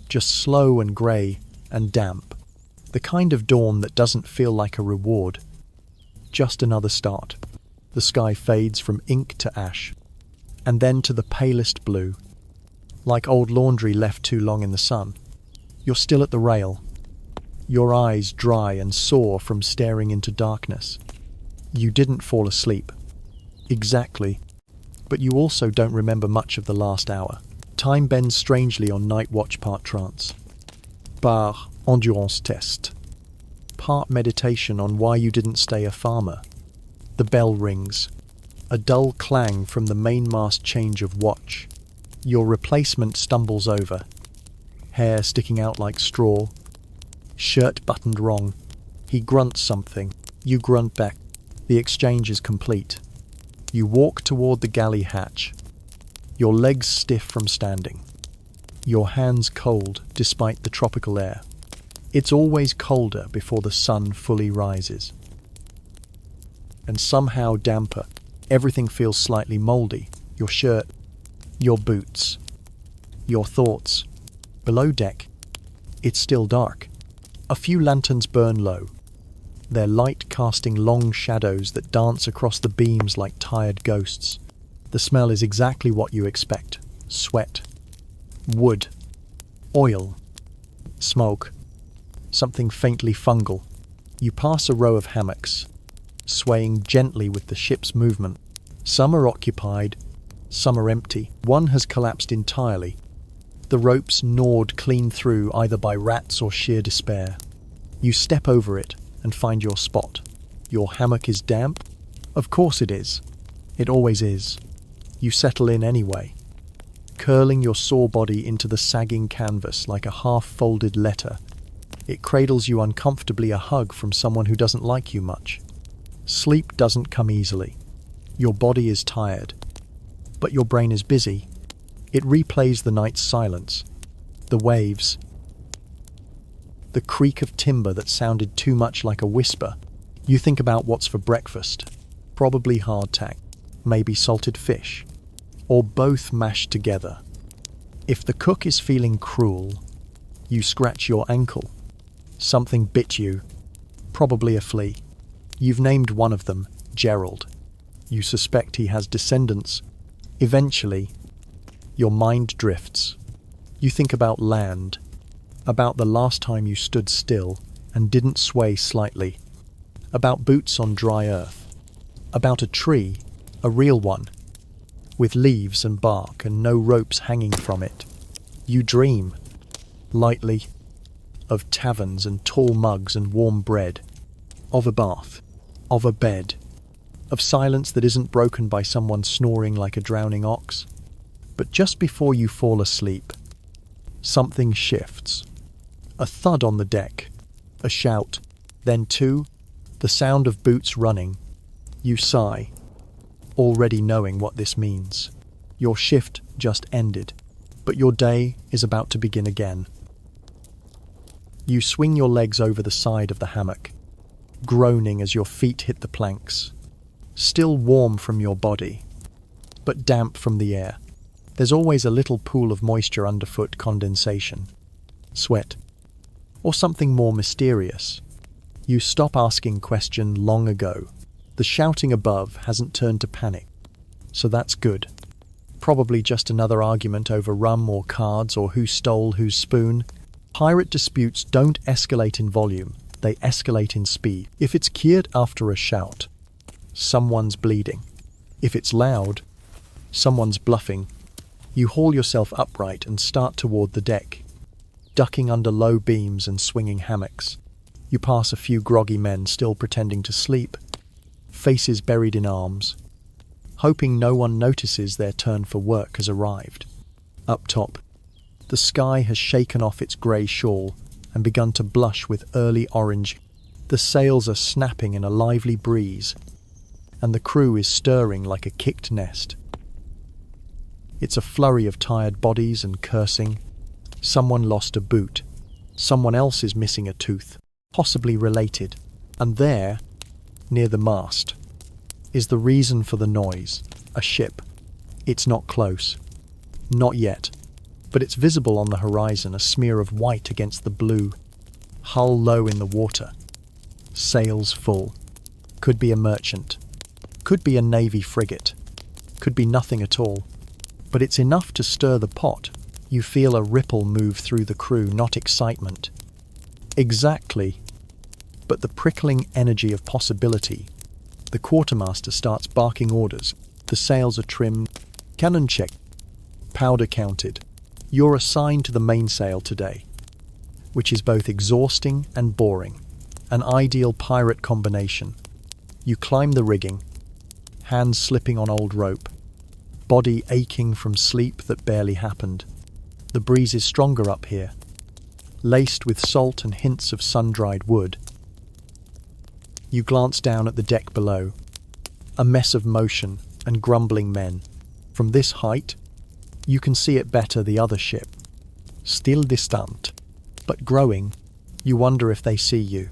just slow and grey and damp. The kind of dawn that doesn't feel like a reward, just another start. The sky fades from ink to ash, and then to the palest blue, like old laundry left too long in the sun. You're still at the rail, your eyes dry and sore from staring into darkness. You didn't fall asleep. Exactly. But you also don't remember much of the last hour. Time bends strangely on night watch, part trance, part endurance test, part meditation on why you didn't stay a farmer. The bell rings, a dull clang from the mainmast change of watch. Your replacement stumbles over, hair sticking out like straw, shirt buttoned wrong. He grunts something. You grunt back. The exchange is complete. You walk toward the galley hatch, your legs stiff from standing, your hands cold despite the tropical air. It's always colder before the sun fully rises. And somehow damper. Everything feels slightly mouldy. Your shirt, your boots, your thoughts. Below deck, it's still dark. A few lanterns burn low, their light casting long shadows that dance across the beams like tired ghosts. The smell is exactly what you expect. Sweat, wood, oil, smoke, something faintly fungal. You pass a row of hammocks, swaying gently with the ship's movement. Some are occupied, some are empty. One has collapsed entirely, the ropes gnawed clean through either by rats or sheer despair. You step over it and find your spot. Your hammock is damp? Of course it is. It always is. You settle in anyway, curling your sore body into the sagging canvas like a half-folded letter. It cradles you uncomfortably, a hug from someone who doesn't like you much. Sleep doesn't come easily. Your body is tired, But your brain is busy. It replays the night's silence, the waves, the creak of timber that sounded too much like a whisper. You think about what's for breakfast. Probably hardtack, maybe salted fish, or both mashed together. If the cook is feeling cruel, you scratch your ankle. Something bit you, probably a flea. You've named one of them Gerald. You suspect he has descendants. Eventually, your mind drifts. You think about land, about the last time you stood still and didn't sway slightly, about boots on dry earth, about a tree, a real one, with leaves and bark and no ropes hanging from it. You dream, lightly, of taverns and tall mugs and warm bread, of a bath, of a bed, of silence that isn't broken by someone snoring like a drowning ox. But just before you fall asleep, something shifts. A thud on the deck, a shout, then two, the sound of boots running. You sigh, already knowing what this means. Your shift just ended, but your day is about to begin again. You swing your legs over the side of the hammock, groaning as your feet hit the planks. Still warm from your body, but damp from the air. There's always a little pool of moisture underfoot, condensation, sweat, or something more mysterious. You stop asking question long ago. The shouting above hasn't turned to panic, so that's good. Probably just another argument over rum or cards or who stole whose spoon. Pirate disputes don't escalate in volume, they escalate in speed. If it's cured after a shout, someone's bleeding. If it's loud, someone's bluffing. You haul yourself upright and start toward the deck, ducking under low beams and swinging hammocks. You pass a few groggy men still pretending to sleep, faces buried in arms, hoping no one notices their turn for work has arrived. Up top, the sky has shaken off its grey shawl and begun to blush with early orange. The sails are snapping in a lively breeze, and the crew is stirring like a kicked nest. It's a flurry of tired bodies and cursing. Someone lost a boot. Someone else is missing a tooth, possibly related. And there, near the mast, is the reason for the noise. A ship. It's not close. Not yet. But it's visible on the horizon, a smear of white against the blue. Hull low in the water. Sails full. Could be a merchant. Could be a navy frigate. Could be nothing at all. But it's enough to stir the pot. You feel a ripple move through the crew, not excitement. Exactly. But the prickling energy of possibility. The quartermaster starts barking orders. The sails are trimmed. Cannon checked. Powder counted. You're assigned to the mainsail today, which is both exhausting and boring. An ideal pirate combination. You climb the rigging, hands slipping on old rope, body aching from sleep that barely happened. The breeze is stronger up here, laced with salt and hints of sun-dried wood. You glance down at the deck below, a mess of motion and grumbling men. From this height, you can see it better, the other ship. Still distant, but growing. You wonder if they see you.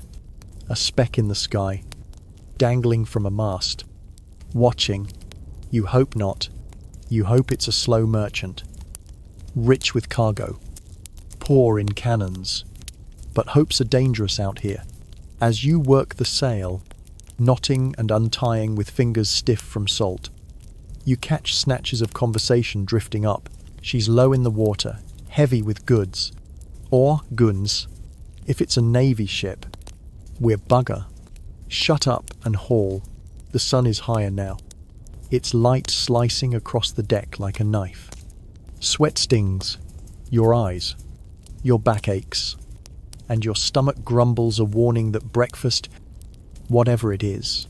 A speck in the sky, dangling from a mast. Watching. You hope not. You hope it's a slow merchant. Rich with cargo. Poor in cannons. But hopes are dangerous out here. As you work the sail, knotting and untying with fingers stiff from salt, you catch snatches of conversation drifting up. She's low in the water, heavy with goods. Or guns. If it's a navy ship, we're bugger. Shut up and haul. The sun is higher now. Its light slicing across the deck like a knife. Sweat stings. Your eyes. Your back aches. And your stomach grumbles a warning that breakfast, whatever it is,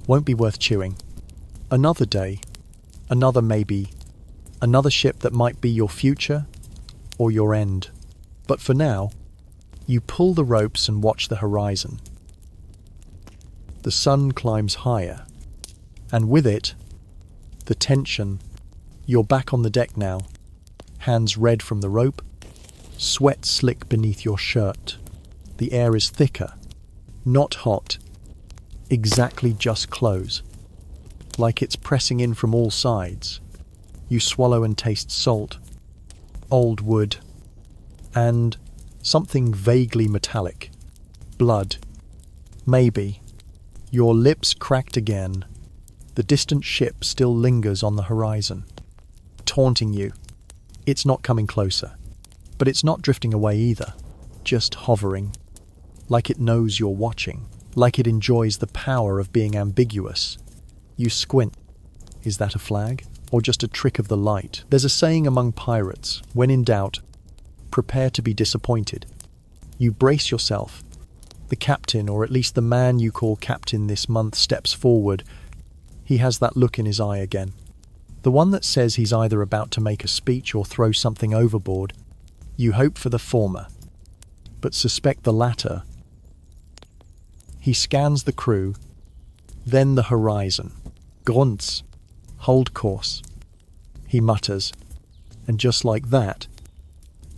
won't be worth chewing. Another day. Another maybe. Another ship that might be your future or your end. But for now, you pull the ropes and watch the horizon. The sun climbs higher, and with it, the tension, You're back on the deck now, hands red from the rope, sweat slick beneath your shirt. The air is thicker, not hot, exactly just close, like it's pressing in from all sides. You swallow and taste salt, old wood, and something vaguely metallic. Blood. Maybe. Your lips cracked again. The distant ship still lingers on the horizon, taunting you. It's not coming closer, but it's not drifting away either, just hovering, like it knows you're watching, like it enjoys the power of being ambiguous. You squint. Is that a flag? Or just a trick of the light? There's a saying among pirates, when in doubt, prepare to be disappointed. You brace yourself. The captain, or at least the man you call captain this month, steps forward. He has that look in his eye again. The one that says he's either about to make a speech or throw something overboard. You hope for the former, but suspect the latter. He scans the crew, then the horizon. Grunts. Hold course. He mutters, and just like that,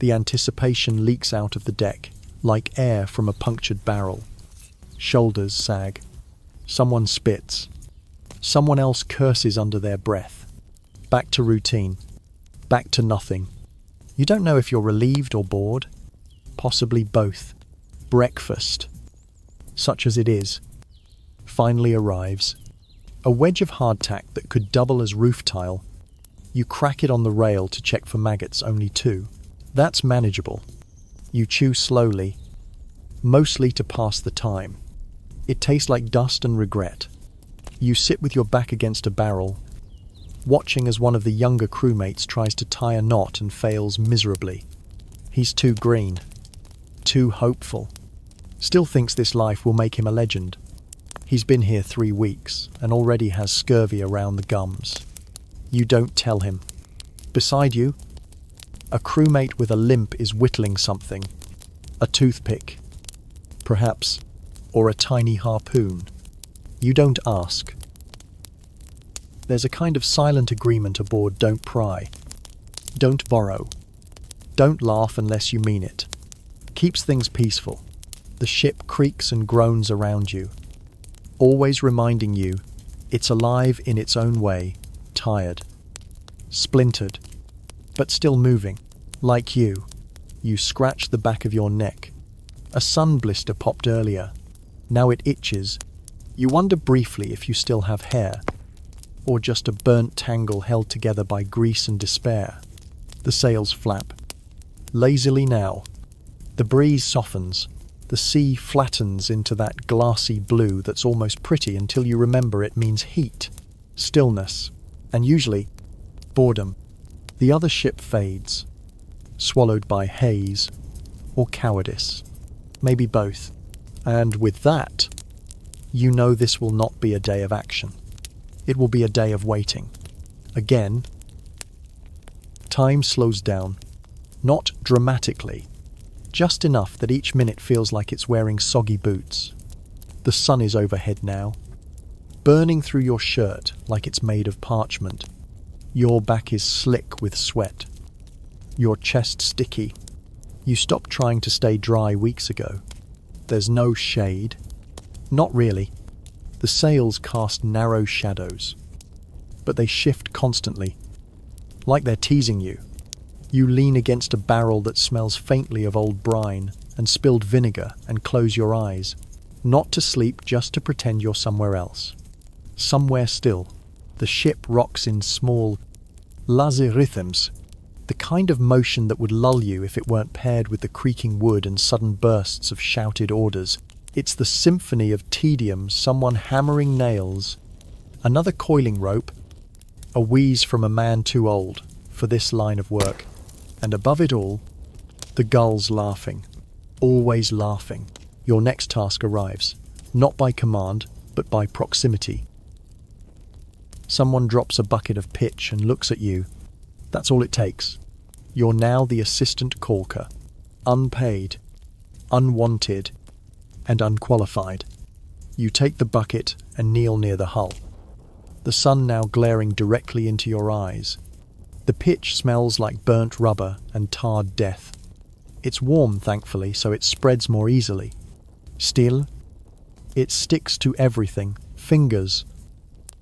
the anticipation leaks out of the deck, like air from a punctured barrel. Shoulders sag. Someone spits. Someone else curses under their breath. Back to routine. Back to nothing. You don't know if you're relieved or bored. Possibly both. Breakfast, such as it is, finally arrives. A wedge of hardtack that could double as roof tile. You crack it on the rail to check for maggots, only 2. That's manageable. You chew slowly, mostly to pass the time. It tastes like dust and regret. You sit with your back against a barrel, watching as one of the younger crewmates tries to tie a knot and fails miserably. He's too green, too hopeful. Still thinks this life will make him a legend. He's been here 3 weeks and already has scurvy around the gums. You don't tell him. Beside you, a crewmate with a limp is whittling something. A toothpick, perhaps, or a tiny harpoon. You don't ask. There's a kind of silent agreement aboard: don't pry, don't borrow, don't laugh unless you mean it. Keeps things peaceful. The ship creaks and groans around you, always reminding you it's alive in its own way, tired, splintered, but still moving. Like you scratch the back of your neck. A sun blister popped earlier. Now it itches. You wonder briefly if you still have hair, or just a burnt tangle held together by grease and despair. The sails flap. Lazily now. The breeze softens. The sea flattens into that glassy blue that's almost pretty until you remember it means heat, stillness, and usually boredom. The other ship fades, swallowed by haze or cowardice, maybe both. And with that, you know this will not be a day of action. It will be a day of waiting. Again, time slows down, not dramatically, just enough that each minute feels like it's wearing soggy boots. The sun is overhead now, burning through your shirt like it's made of parchment. Your back is slick with sweat, your chest sticky. You stopped trying to stay dry weeks ago. There's no shade. Not really. The sails cast narrow shadows, but they shift constantly, like they're teasing you. You lean against a barrel that smells faintly of old brine and spilled vinegar and close your eyes, not to sleep, just to pretend you're somewhere else. Somewhere still. The ship rocks in small, lazy rhythms, the kind of motion that would lull you if it weren't paired with the creaking wood and sudden bursts of shouted orders. It's the symphony of tedium, someone hammering nails, another coiling rope, a wheeze from a man too old for this line of work, and above it all, the gulls laughing, always laughing. Your next task arrives, not by command, but by proximity. Someone drops a bucket of pitch and looks at you. That's all it takes. You're now the assistant caulker, unpaid, unwanted, and unqualified. You take the bucket and kneel near the hull, the sun now glaring directly into your eyes. The pitch smells like burnt rubber and tarred death. It's warm, thankfully, so it spreads more easily. Still, it sticks to everything: fingers,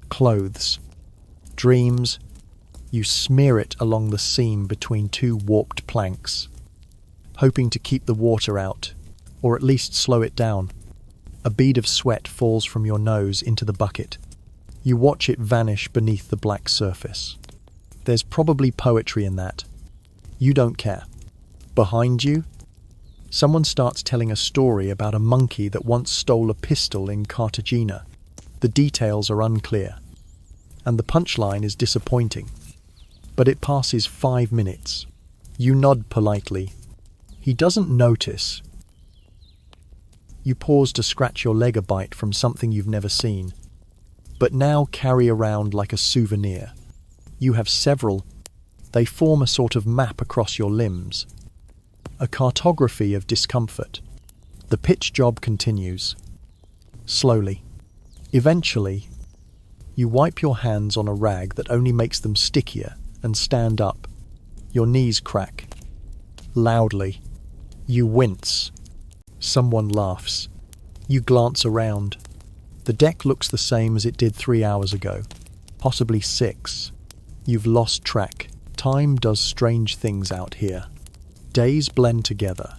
clothes, dreams. You smear it along the seam between two warped planks, hoping to keep the water out, or at least slow it down. A bead of sweat falls from your nose into the bucket. You watch it vanish beneath the black surface. There's probably poetry in that. You don't care. Behind you, someone starts telling a story about a monkey that once stole a pistol in Cartagena. The details are unclear, and the punchline is disappointing. But it passes 5 minutes. You nod politely. He doesn't notice. You pause to scratch your leg a bite from something you've never seen, but now carry around like a souvenir. You have several. They form a sort of map across your limbs, a cartography of discomfort. The pitch job continues. Slowly. Eventually, you wipe your hands on a rag that only makes them stickier and stand up. Your knees crack. Loudly. You wince. Someone laughs. You glance around. The deck looks the same as it did 3 hours ago, possibly 6. You've lost track. Time does strange things out here. Days blend together,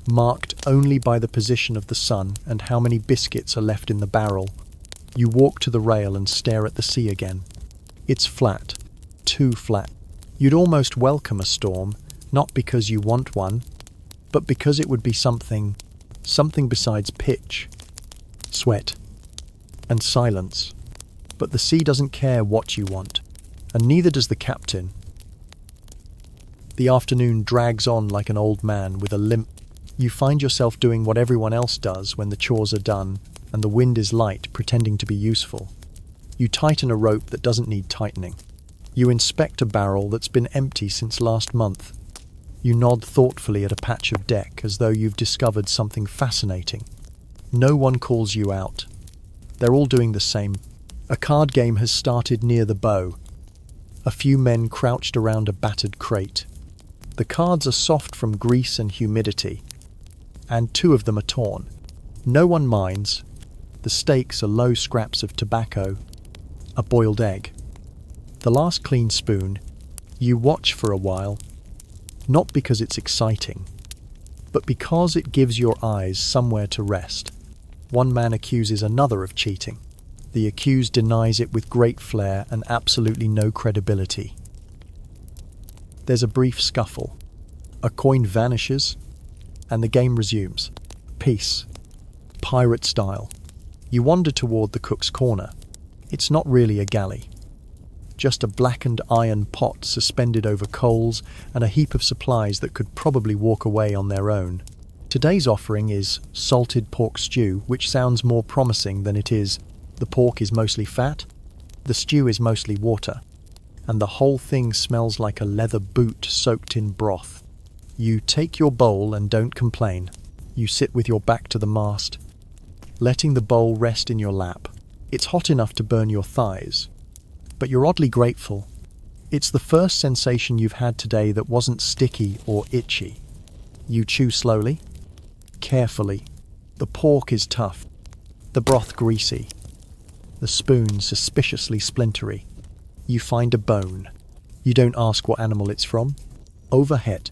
marked only by the position of the sun and how many biscuits are left in the barrel. You walk to the rail and stare at the sea again. It's flat. Too flat. You'd almost welcome a storm, not because you want one, but because it would be something besides pitch, sweat, and silence. But the sea doesn't care what you want, and neither does the captain. The afternoon drags on like an old man with a limp. You find yourself doing what everyone else does when the chores are done and the wind is light, pretending to be useful. You tighten a rope that doesn't need tightening. You inspect a barrel that's been empty since last month. You nod thoughtfully at a patch of deck as though you've discovered something fascinating. No one calls you out. They're all doing the same. A card game has started near the bow. A few men crouched around a battered crate. The cards are soft from grease and humidity, and 2 of them are torn. No one minds. The stakes are low scraps of tobacco, a boiled egg, the last clean spoon. You watch for a while, not because it's exciting, but because it gives your eyes somewhere to rest. One man accuses another of cheating. The accused denies it with great flair and absolutely no credibility. There's a brief scuffle. A coin vanishes, and the game resumes. Peace. Pirate style. You wander toward the cook's corner. It's not really a galley. Just a blackened iron pot suspended over coals and a heap of supplies that could probably walk away on their own. Today's offering is salted pork stew, which sounds more promising than it is. The pork is mostly fat, the stew is mostly water, and the whole thing smells like a leather boot soaked in broth. You take your bowl and don't complain. You sit with your back to the mast, letting the bowl rest in your lap. It's hot enough to burn your thighs, but you're oddly grateful. It's the first sensation you've had today that wasn't sticky or itchy. You chew slowly, carefully. The pork is tough, the broth greasy, the spoon suspiciously splintery. You find a bone. You don't ask what animal it's from. Overhead,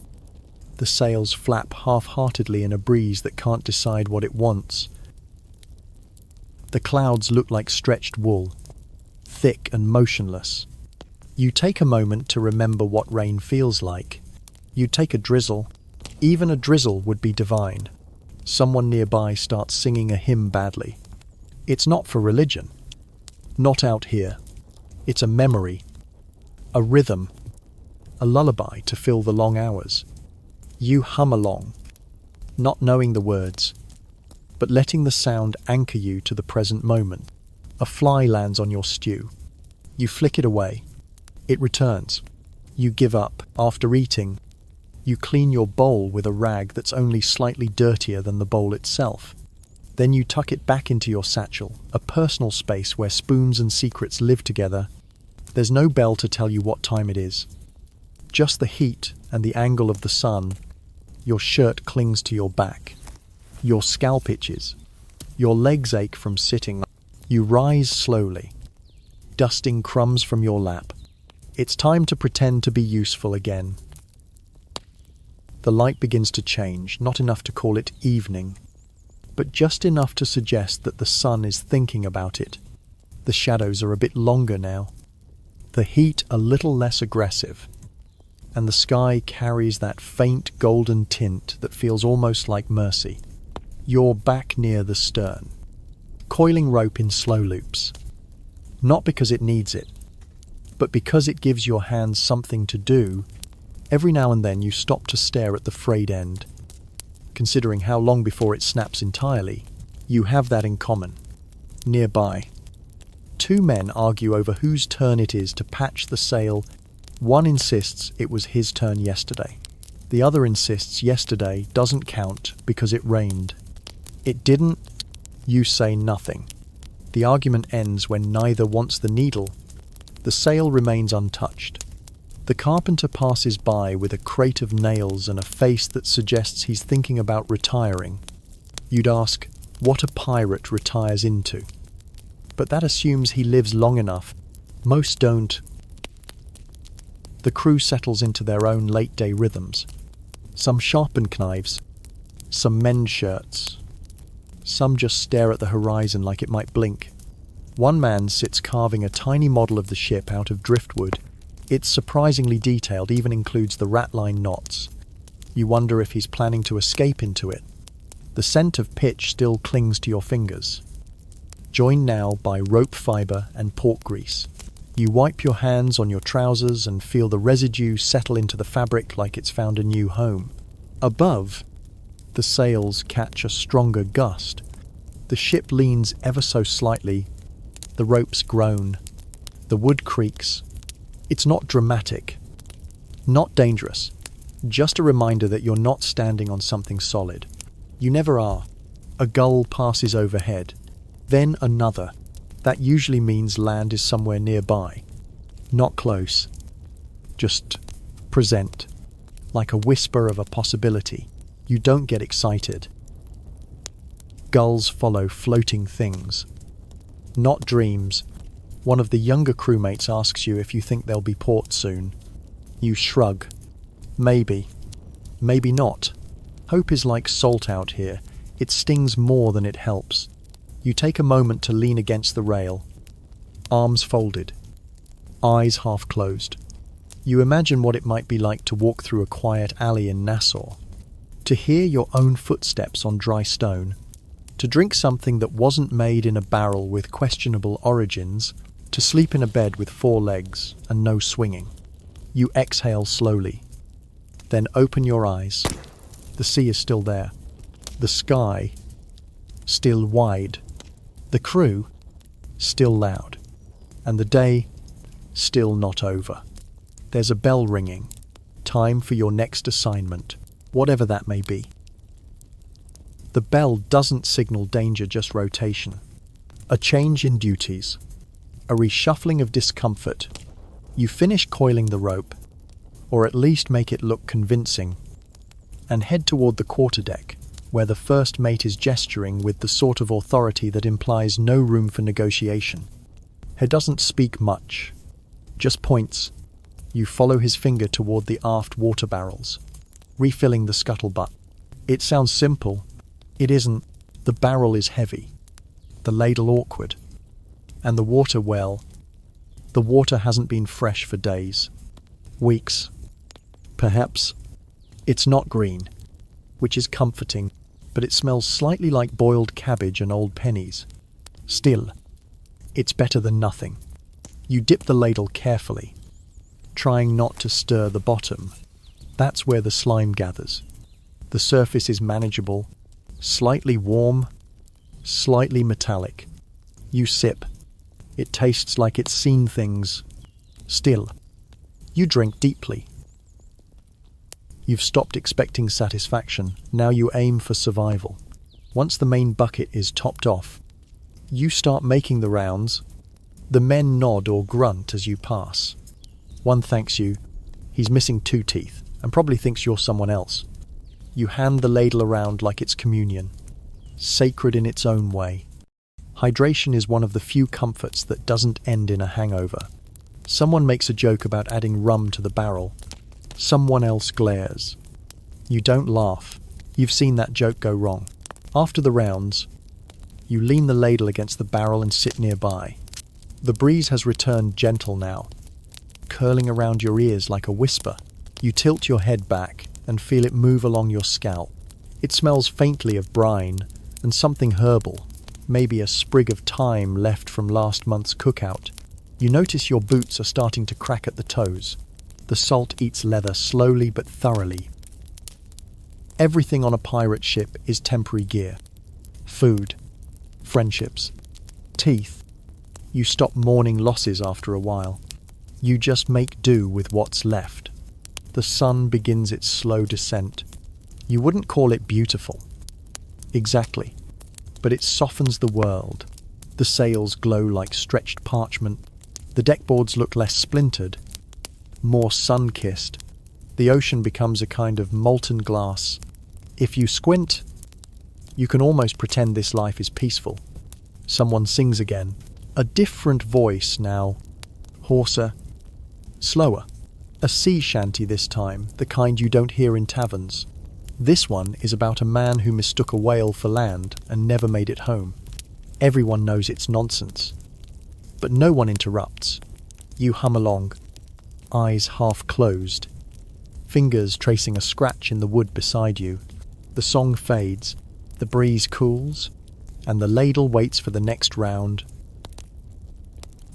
the sails flap half-heartedly in a breeze that can't decide what it wants. The clouds look like stretched wool, thick and motionless. You take a moment to remember what rain feels like. You take a drizzle. Even a drizzle would be divine. Someone nearby starts singing a hymn badly. It's not for religion. Not out here. It's a memory, a rhythm, a lullaby to fill the long hours. You hum along, not knowing the words, but letting the sound anchor you to the present moment. A fly lands on your stew. You flick it away. It returns. You give up. After eating, you clean your bowl with a rag that's only slightly dirtier than the bowl itself. Then you tuck it back into your satchel, a personal space where spoons and secrets live together. There's no bell to tell you what time it is. Just the heat and the angle of the sun. Your shirt clings to your back. Your scalp itches. Your legs ache from sitting. You rise slowly, dusting crumbs from your lap. It's time to pretend to be useful again. The light begins to change, not enough to call it evening, but just enough to suggest that the sun is thinking about it. The shadows are a bit longer now, the heat a little less aggressive, and the sky carries that faint golden tint that feels almost like mercy. You're back near the stern, coiling rope in slow loops, not because it needs it, but because it gives your hands something to do. Every now and then you stop to stare at the frayed end. Considering how long before it snaps entirely, you have that in common. Nearby, two men argue over whose turn it is to patch the sail. One insists it was his turn yesterday. The other insists yesterday doesn't count because it rained. It didn't. You say nothing. The argument ends when neither wants the needle. The sail remains untouched. The carpenter passes by with a crate of nails and a face that suggests he's thinking about retiring. You'd ask what a pirate retires into. But that assumes he lives long enough. Most don't. The crew settles into their own late-day rhythms. Some sharpen knives. Some mend shirts. Some just stare at the horizon like it might blink. One man sits carving a tiny model of the ship out of driftwood. It's surprisingly detailed, even includes the ratline knots. You wonder if he's planning to escape into it. The scent of pitch still clings to your fingers, joined now by rope fibre and pork grease. You wipe your hands on your trousers and feel the residue settle into the fabric like it's found a new home. Above, the sails catch a stronger gust. The ship leans ever so slightly. The ropes groan. The wood creaks. It's not dramatic, not dangerous, just a reminder that you're not standing on something solid. You never are. A gull passes overhead, then another. That usually means land is somewhere nearby. Not close, just present, like a whisper of a possibility. You don't get excited. Gulls follow floating things, not dreams. One of the younger crewmates asks you if you think there'll be port soon. You shrug. Maybe. Maybe not. Hope is like salt out here. It stings more than it helps. You take a moment to lean against the rail. Arms folded. Eyes half closed. You imagine what it might be like to walk through a quiet alley in Nassau. To hear your own footsteps on dry stone. To drink something that wasn't made in a barrel with questionable origins. To sleep in a bed with 4 legs and no swinging. You exhale slowly. Then open your eyes. The sea is still there. The sky, still wide. The crew, still loud. And the day, still not over. There's a bell ringing. Time for your next assignment, whatever that may be. The bell doesn't signal danger, just rotation. A change in duties. A reshuffling of discomfort. You finish coiling the rope, or at least make it look convincing, and head toward the quarterdeck, where the first mate is gesturing with the sort of authority that implies no room for negotiation. He doesn't speak much, just points. You follow his finger toward the aft water barrels, refilling the scuttlebutt. It sounds simple. It isn't. The barrel is heavy, the ladle awkward, and the water, well, the water hasn't been fresh for days, weeks, perhaps. It's not green, which is comforting, but it smells slightly like boiled cabbage and old pennies. Still, it's better than nothing. You dip the ladle carefully, trying not to stir the bottom. That's where the slime gathers. The surface is manageable, slightly warm, slightly metallic. You sip. It tastes like it's seen things. Still, you drink deeply. You've stopped expecting satisfaction. Now you aim for survival. Once the main bucket is topped off, you start making the rounds. The men nod or grunt as you pass. One thanks you, He's missing 2 teeth and probably thinks you're someone else. You hand the ladle around like it's communion, sacred in its own way. Hydration is one of the few comforts that doesn't end in a hangover. Someone makes a joke about adding rum to the barrel. Someone else glares. You don't laugh. You've seen that joke go wrong. After the rounds, you lean the ladle against the barrel and sit nearby. The breeze has returned gentle now, curling around your ears like a whisper. You tilt your head back and feel it move along your scalp. It smells faintly of brine and something herbal, maybe a sprig of thyme left from last month's cookout. You notice your boots are starting to crack at the toes. The salt eats leather slowly but thoroughly. Everything on a pirate ship is temporary gear. Food, friendships, teeth. You stop mourning losses after a while. You just make do with what's left. The sun begins its slow descent. You wouldn't call it beautiful. Exactly. But it softens the world. The sails glow like stretched parchment. The deckboards look less splintered, more sun-kissed. The ocean becomes a kind of molten glass. If you squint, you can almost pretend this life is peaceful. Someone sings again. A different voice now. Hoarser. Slower. A sea shanty this time, the kind you don't hear in taverns. This one is about a man who mistook a whale for land and never made it home. Everyone knows it's nonsense. But no one interrupts. You hum along, eyes half closed, fingers tracing a scratch in the wood beside you. The song fades, the breeze cools, and the ladle waits for the next round.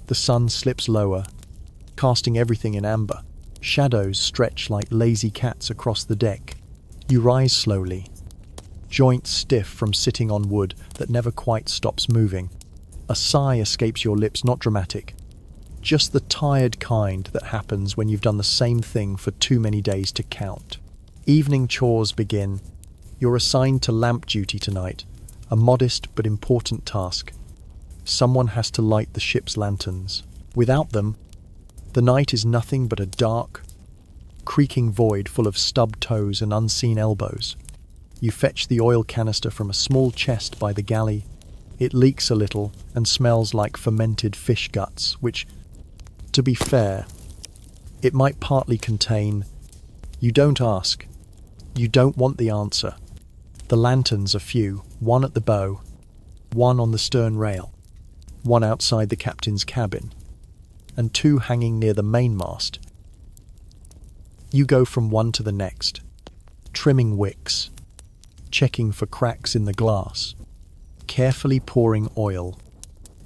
The sun slips lower, casting everything in amber. Shadows stretch like lazy cats across the deck. You rise slowly, joints stiff from sitting on wood that never quite stops moving. A sigh escapes your lips, not dramatic, just the tired kind that happens when you've done the same thing for too many days to count. Evening chores begin. You're assigned to lamp duty tonight, a modest but important task. Someone has to light the ship's lanterns. Without them, the night is nothing but a dark, creaking void full of stubbed toes and unseen elbows. You fetch the oil canister from a small chest by the galley. It leaks a little and smells like fermented fish guts, which, to be fair, it might partly contain. You don't ask. You don't want the answer. The lanterns are few, one at the bow, one on the stern rail, one outside the captain's cabin, and 2 hanging near the mainmast. You go from one to the next, trimming wicks, checking for cracks in the glass, carefully pouring oil,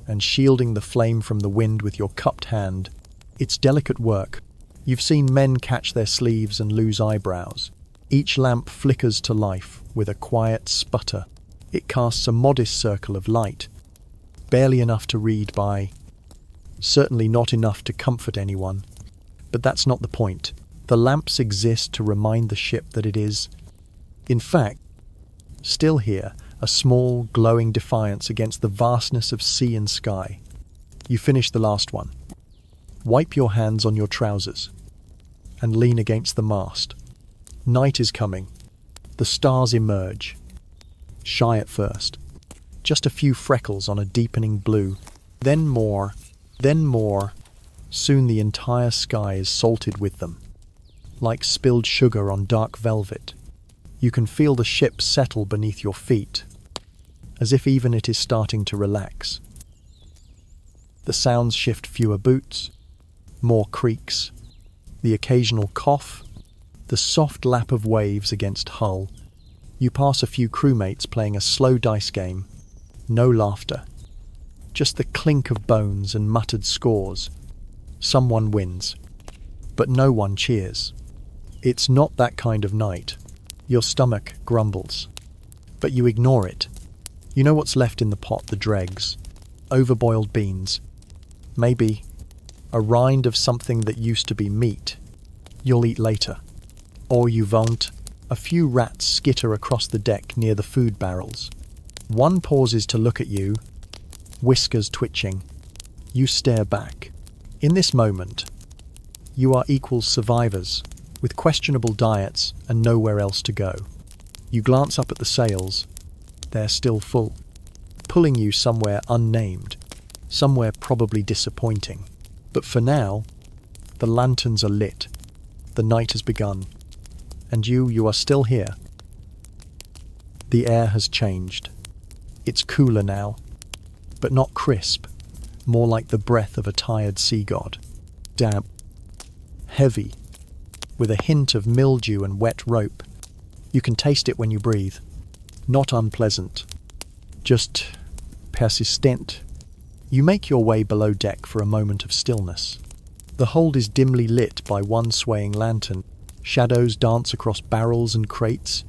and shielding the flame from the wind with your cupped hand. It's delicate work. You've seen men catch their sleeves and lose eyebrows. Each lamp flickers to life with a quiet sputter. It casts a modest circle of light, barely enough to read by, certainly not enough to comfort anyone. But that's not the point. The lamps exist to remind the ship that it is, in fact, still here, a small, glowing defiance against the vastness of sea and sky. You finish the last one. Wipe your hands on your trousers and lean against the mast. Night is coming. The stars emerge. Shy at first. Just a few freckles on a deepening blue. Then more. Then more. Soon the entire sky is salted with them. Like spilled sugar on dark velvet. You can feel the ship settle beneath your feet, as if even it is starting to relax. The sounds shift: fewer boots, more creaks, the occasional cough, the soft lap of waves against hull. You pass a few crewmates playing a slow dice game. No laughter, just the clink of bones and muttered scores. Someone wins, but no one cheers. It's not that kind of night. Your stomach grumbles, but you ignore it. You know what's left in the pot: the dregs, overboiled beans, maybe a rind of something that used to be meat. You'll eat later. Or you won't. A few rats skitter across the deck near the food barrels. One pauses to look at you, whiskers twitching. You stare back. In this moment, You are equal survivors, with questionable diets and nowhere else to go. You glance up at the sails. They're still full, pulling you somewhere unnamed, somewhere probably disappointing. But for now, the lanterns are lit, the night has begun, and you are still here. The air has changed. It's cooler now, but not crisp, more like the breath of a tired sea god. Damp, heavy, with a hint of mildew and wet rope. You can taste it when you breathe. Not unpleasant, just persistent. You make your way below deck for a moment of stillness. The hold is dimly lit by one swaying lantern. Shadows dance across barrels and crates,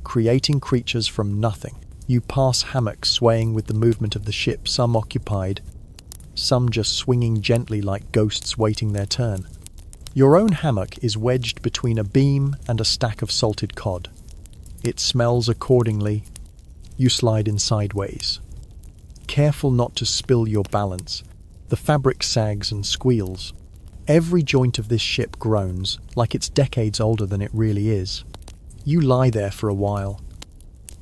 creating creatures from nothing. You pass hammocks swaying with the movement of the ship, some occupied, some just swinging gently like ghosts waiting their turn. Your own hammock is wedged between a beam and a stack of salted cod. It smells accordingly. You slide in sideways, careful not to spill your balance. The fabric sags and squeals. Every joint of this ship groans, like it's decades older than it really is. You lie there for a while,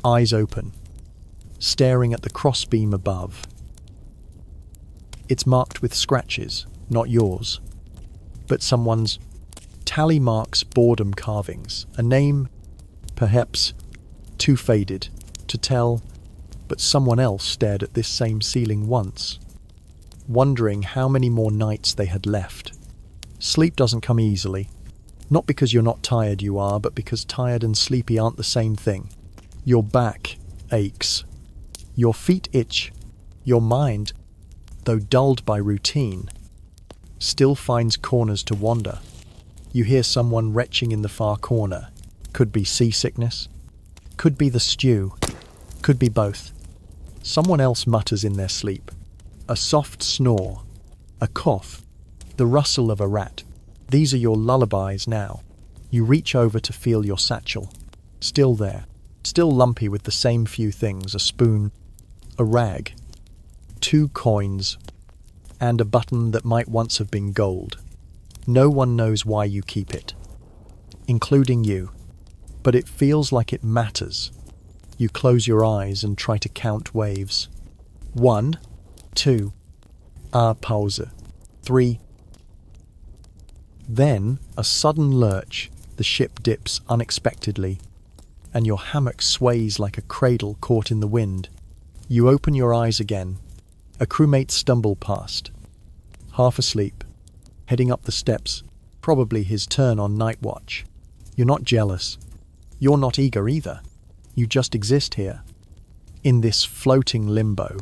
eyes open, staring at the crossbeam above. It's marked with scratches, not yours, but someone's. Tally marks boredom carvings, a name, perhaps, too faded to tell, but someone else stared at this same ceiling once, wondering how many more nights they had left. Sleep doesn't come easily. Not because you're not tired, you are, but because tired and sleepy aren't the same thing. Your back aches. Your feet itch. Your mind, though dulled by routine, still finds corners to wander. You hear someone retching in the far corner. Could be seasickness. Could be the stew. Could be both. Someone else mutters in their sleep. A soft snore. A cough. The rustle of a rat. These are your lullabies now. You reach over to feel your satchel. Still there. Still lumpy with the same few things. A spoon. A rag. 2 coins. And a button that might once have been gold. No one knows why you keep it, including you. But it feels like it matters. You close your eyes and try to count waves. 1, 2, pause. 3. Then, a sudden lurch, the ship dips unexpectedly, and your hammock sways like a cradle caught in the wind. You open your eyes again. A crewmate stumble past, half asleep, heading up the steps, probably his turn on night watch. You're not jealous. You're not eager either. You just exist here, in this floating limbo,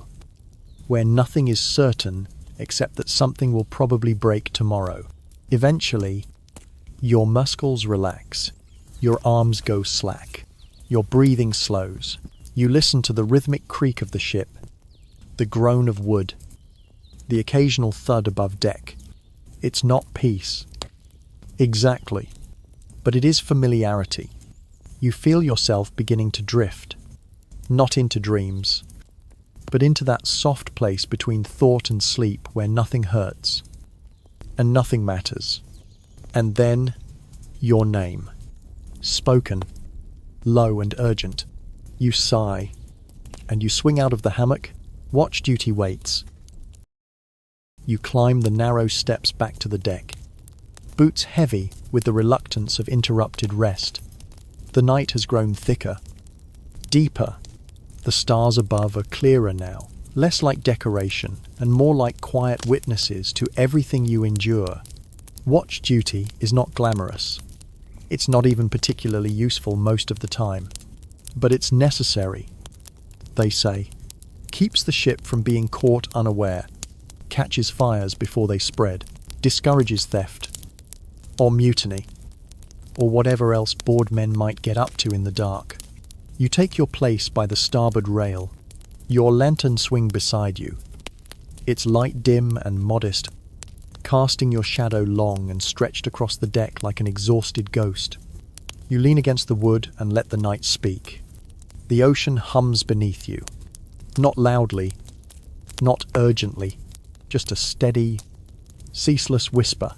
where nothing is certain except that something will probably break tomorrow. Eventually, your muscles relax, your arms go slack, your breathing slows. You listen to the rhythmic creak of the ship, the groan of wood, the occasional thud above deck. It's not peace. Exactly. But it is familiarity. You feel yourself beginning to drift, not into dreams, but into that soft place between thought and sleep where nothing hurts and nothing matters. And then, your name, spoken, low and urgent. You sigh, and you swing out of the hammock. Watch duty waits. You climb the narrow steps back to the deck, boots heavy with the reluctance of interrupted rest. The night has grown thicker, deeper. The stars above are clearer now, less like decoration and more like quiet witnesses to everything you endure. Watch duty is not glamorous. It's not even particularly useful most of the time, but it's necessary, they say. Keeps the ship from being caught unaware, catches fires before they spread, discourages theft, or mutiny, or whatever else bored men might get up to in the dark. You take your place by the starboard rail, your lantern swing beside you. Its light dim and modest, casting your shadow long and stretched across the deck like an exhausted ghost. You lean against the wood and let the night speak. The ocean hums beneath you, not loudly, not urgently, just a steady, ceaseless whisper.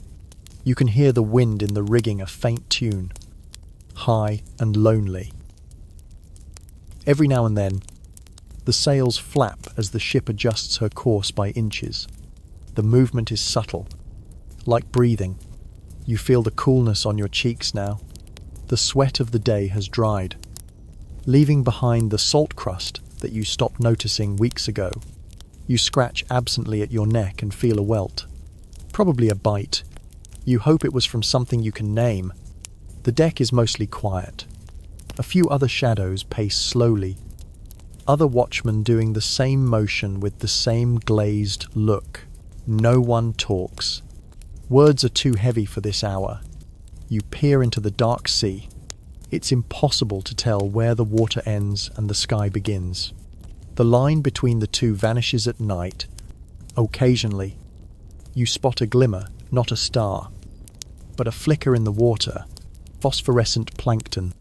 You can hear the wind in the rigging, a faint tune, high and lonely. Every now and then, the sails flap as the ship adjusts her course by inches. The movement is subtle, like breathing. You feel the coolness on your cheeks now. The sweat of the day has dried, leaving behind the salt crust that you stopped noticing weeks ago. You scratch absently at your neck and feel a welt. Probably a bite. You hope it was from something you can name. The deck is mostly quiet. A few other shadows pace slowly. Other watchmen doing the same motion with the same glazed look. No one talks. Words are too heavy for this hour. You peer into the dark sea. It's impossible to tell where the water ends and the sky begins. The line between the two vanishes at night. Occasionally, you spot a glimmer, not a star, but a flicker in the water, phosphorescent plankton.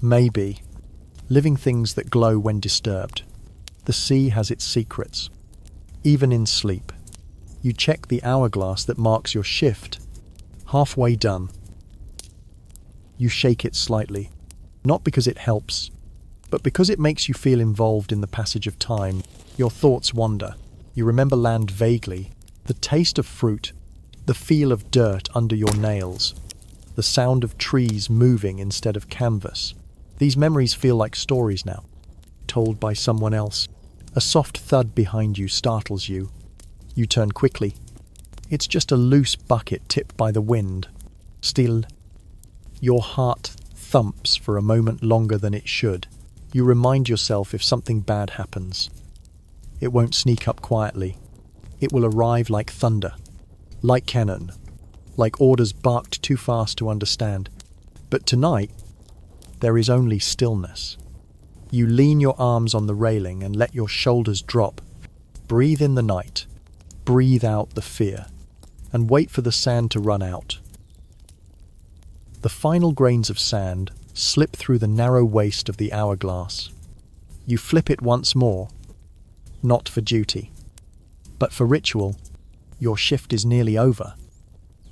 Maybe living things that glow when disturbed. The sea has its secrets. Even in sleep, you check the hourglass that marks your shift. Halfway done. You shake it slightly, not because it helps, but because it makes you feel involved in the passage of time. Your thoughts wander. You remember land vaguely, the taste of fruit, the feel of dirt under your nails, the sound of trees moving instead of canvas. These memories feel like stories now, told by someone else. A soft thud behind you startles you. You turn quickly. It's just a loose bucket tipped by the wind. Still, your heart thumps for a moment longer than it should. You remind yourself if something bad happens, it won't sneak up quietly. It will arrive like thunder, like cannon, like orders barked too fast to understand. But tonight, there is only stillness. You lean your arms on the railing and let your shoulders drop. Breathe in the night, breathe out the fear, and wait for the sand to run out. The final grains of sand slip through the narrow waist of the hourglass. You flip it once more, not for duty, but for ritual. Your shift is nearly over,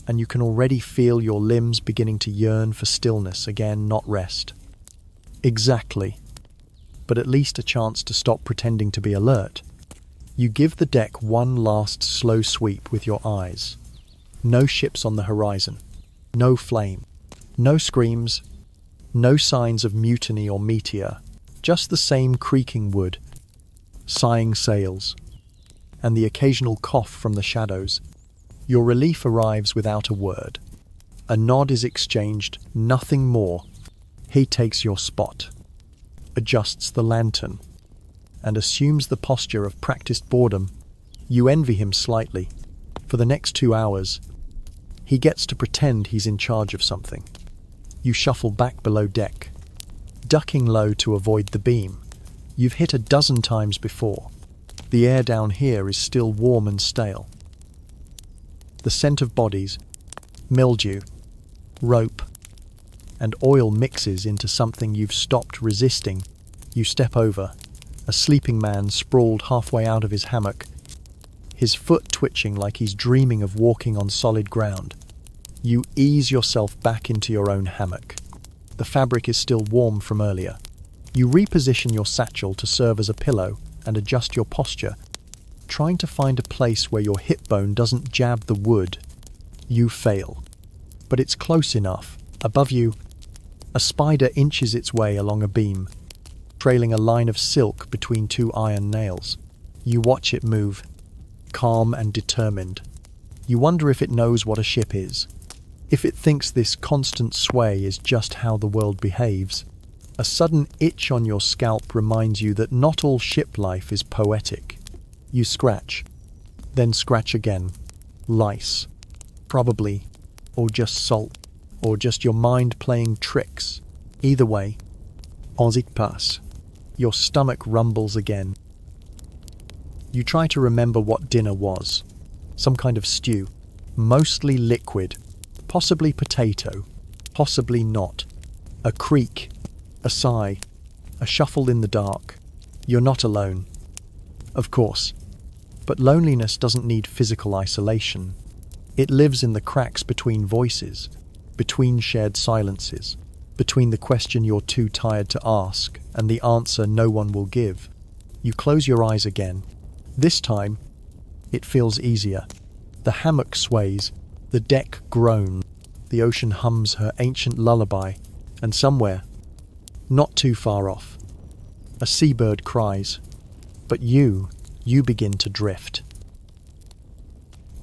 and you can already feel your limbs beginning to yearn for stillness again, not rest. Exactly, but at least a chance to stop pretending to be alert. You give the deck one last slow sweep with your eyes. No ships on the horizon, no flame, no screams, no signs of mutiny or meteor, just the same creaking wood, sighing sails, and the occasional cough from the shadows. Your relief arrives without a word. A nod is exchanged, nothing more. He takes your spot, adjusts the lantern, and assumes the posture of practiced boredom. You envy him slightly. For the next 2 hours, he gets to pretend he's in charge of something. You shuffle back below deck, ducking low to avoid the beam. You've hit a dozen times before. The air down here is still warm and stale. The scent of bodies, mildew, rope, and oil mixes into something you've stopped resisting. You step over, a sleeping man sprawled halfway out of his hammock, his foot twitching like he's dreaming of walking on solid ground. You ease yourself back into your own hammock. The fabric is still warm from earlier. You reposition your satchel to serve as a pillow and adjust your posture, trying to find a place where your hip bone doesn't jab the wood. You fail, but it's close enough. Above you, a spider inches its way along a beam, trailing a line of silk between 2 iron nails. You watch it move, calm and determined. You wonder if it knows what a ship is, if it thinks this constant sway is just how the world behaves. A sudden itch on your scalp reminds you that not all ship life is poetic. You scratch, then scratch again. Lice, probably, or just salt, or just your mind playing tricks. Either way, as it pass, your stomach rumbles again. You try to remember what dinner was. Some kind of stew, mostly liquid, possibly potato, possibly not. A creak, a sigh, a shuffle in the dark. You're not alone. Of course, but loneliness doesn't need physical isolation. It lives in the cracks between voices, between shared silences, between the question you're too tired to ask and the answer no one will give. You close your eyes again. This time, it feels easier. The hammock sways, the deck groans, the ocean hums her ancient lullaby, and somewhere, not too far off, a seabird cries. But you begin to drift.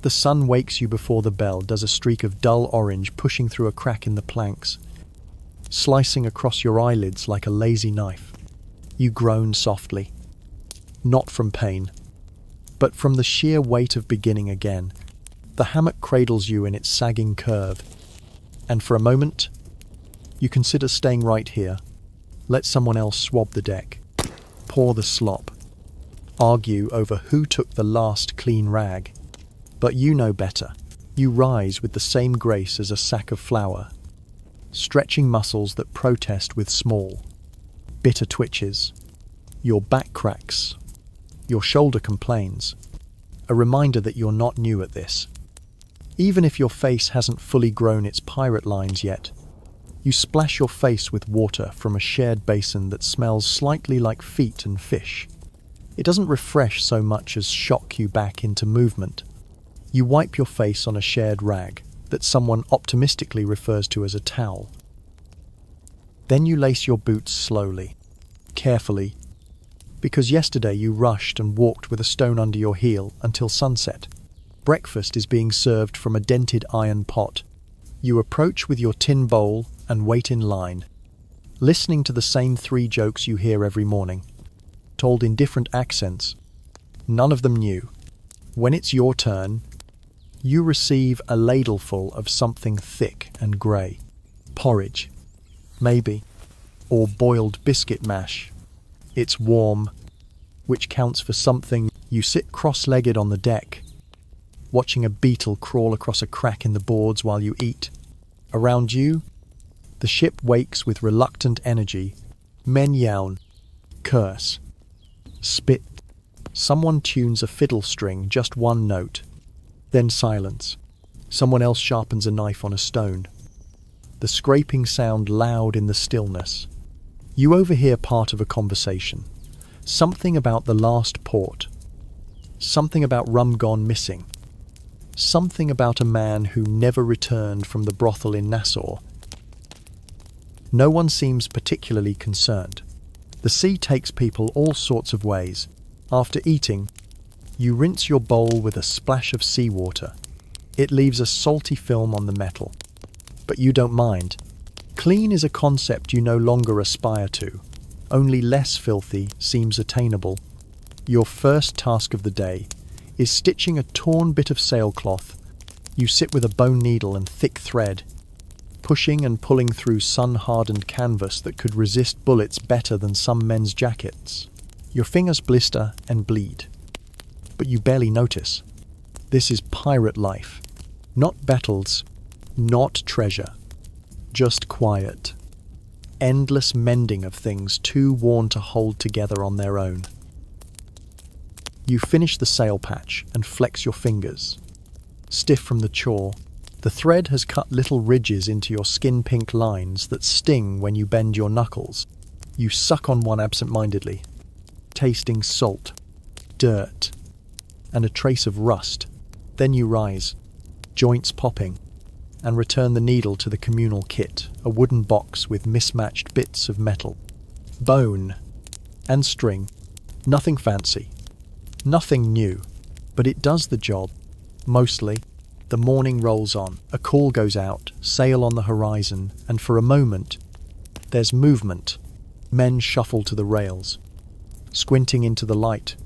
The sun wakes you before the bell does a streak of dull orange pushing through a crack in the planks, slicing across your eyelids like a lazy knife. You groan softly, not from pain, but from the sheer weight of beginning again. The hammock cradles you in its sagging curve, and for a moment, you consider staying right here. Let someone else swab the deck, pour the slop, argue over who took the last clean rag. But you know better. You rise with the same grace as a sack of flour, stretching muscles that protest with small, bitter twitches. Your back cracks, your shoulder complains, a reminder that you're not new at this. Even if your face hasn't fully grown its pirate lines yet, you splash your face with water from a shared basin that smells slightly like feet and fish. It doesn't refresh so much as shock you back into movement. You wipe your face on a shared rag that someone optimistically refers to as a towel. Then you lace your boots slowly, carefully, because yesterday you rushed and walked with a stone under your heel until sunset. Breakfast is being served from a dented iron pot. You approach with your tin bowl and wait in line, listening to the same 3 jokes you hear every morning, told in different accents, none of them new. When it's your turn, you receive a ladleful of something thick and grey. Porridge, maybe, or boiled biscuit mash. It's warm, which counts for something. You sit cross-legged on the deck, watching a beetle crawl across a crack in the boards while you eat. Around you, the ship wakes with reluctant energy. Men yawn, curse, spit. Someone tunes a fiddle string, just one note. Then silence. Someone else sharpens a knife on a stone. The scraping sound loud in the stillness. You overhear part of a conversation. Something about the last port. Something about rum gone missing. Something about a man who never returned from the brothel in Nassau. No one seems particularly concerned. The sea takes people all sorts of ways. After eating, you rinse your bowl with a splash of seawater. It leaves a salty film on the metal. But you don't mind. Clean is a concept you no longer aspire to. Only less filthy seems attainable. Your first task of the day is stitching a torn bit of sailcloth. You sit with a bone needle and thick thread, pushing and pulling through sun-hardened canvas that could resist bullets better than some men's jackets. Your fingers blister and bleed, but you barely notice. This is pirate life. Not battles, not treasure, just quiet. Endless mending of things too worn to hold together on their own. You finish the sail patch and flex your fingers. Stiff from the chore, the thread has cut little ridges into your skin-pink lines that sting when you bend your knuckles. You suck on one absent-mindedly, tasting salt, dirt, and a trace of rust. Then you rise, joints popping, and return the needle to the communal kit, a wooden box with mismatched bits of metal, bone, and string. Nothing fancy, nothing new, but it does the job. Mostly, the morning rolls on, a call goes out, sail on the horizon, and for a moment, there's movement. Men shuffle to the rails, squinting into the light.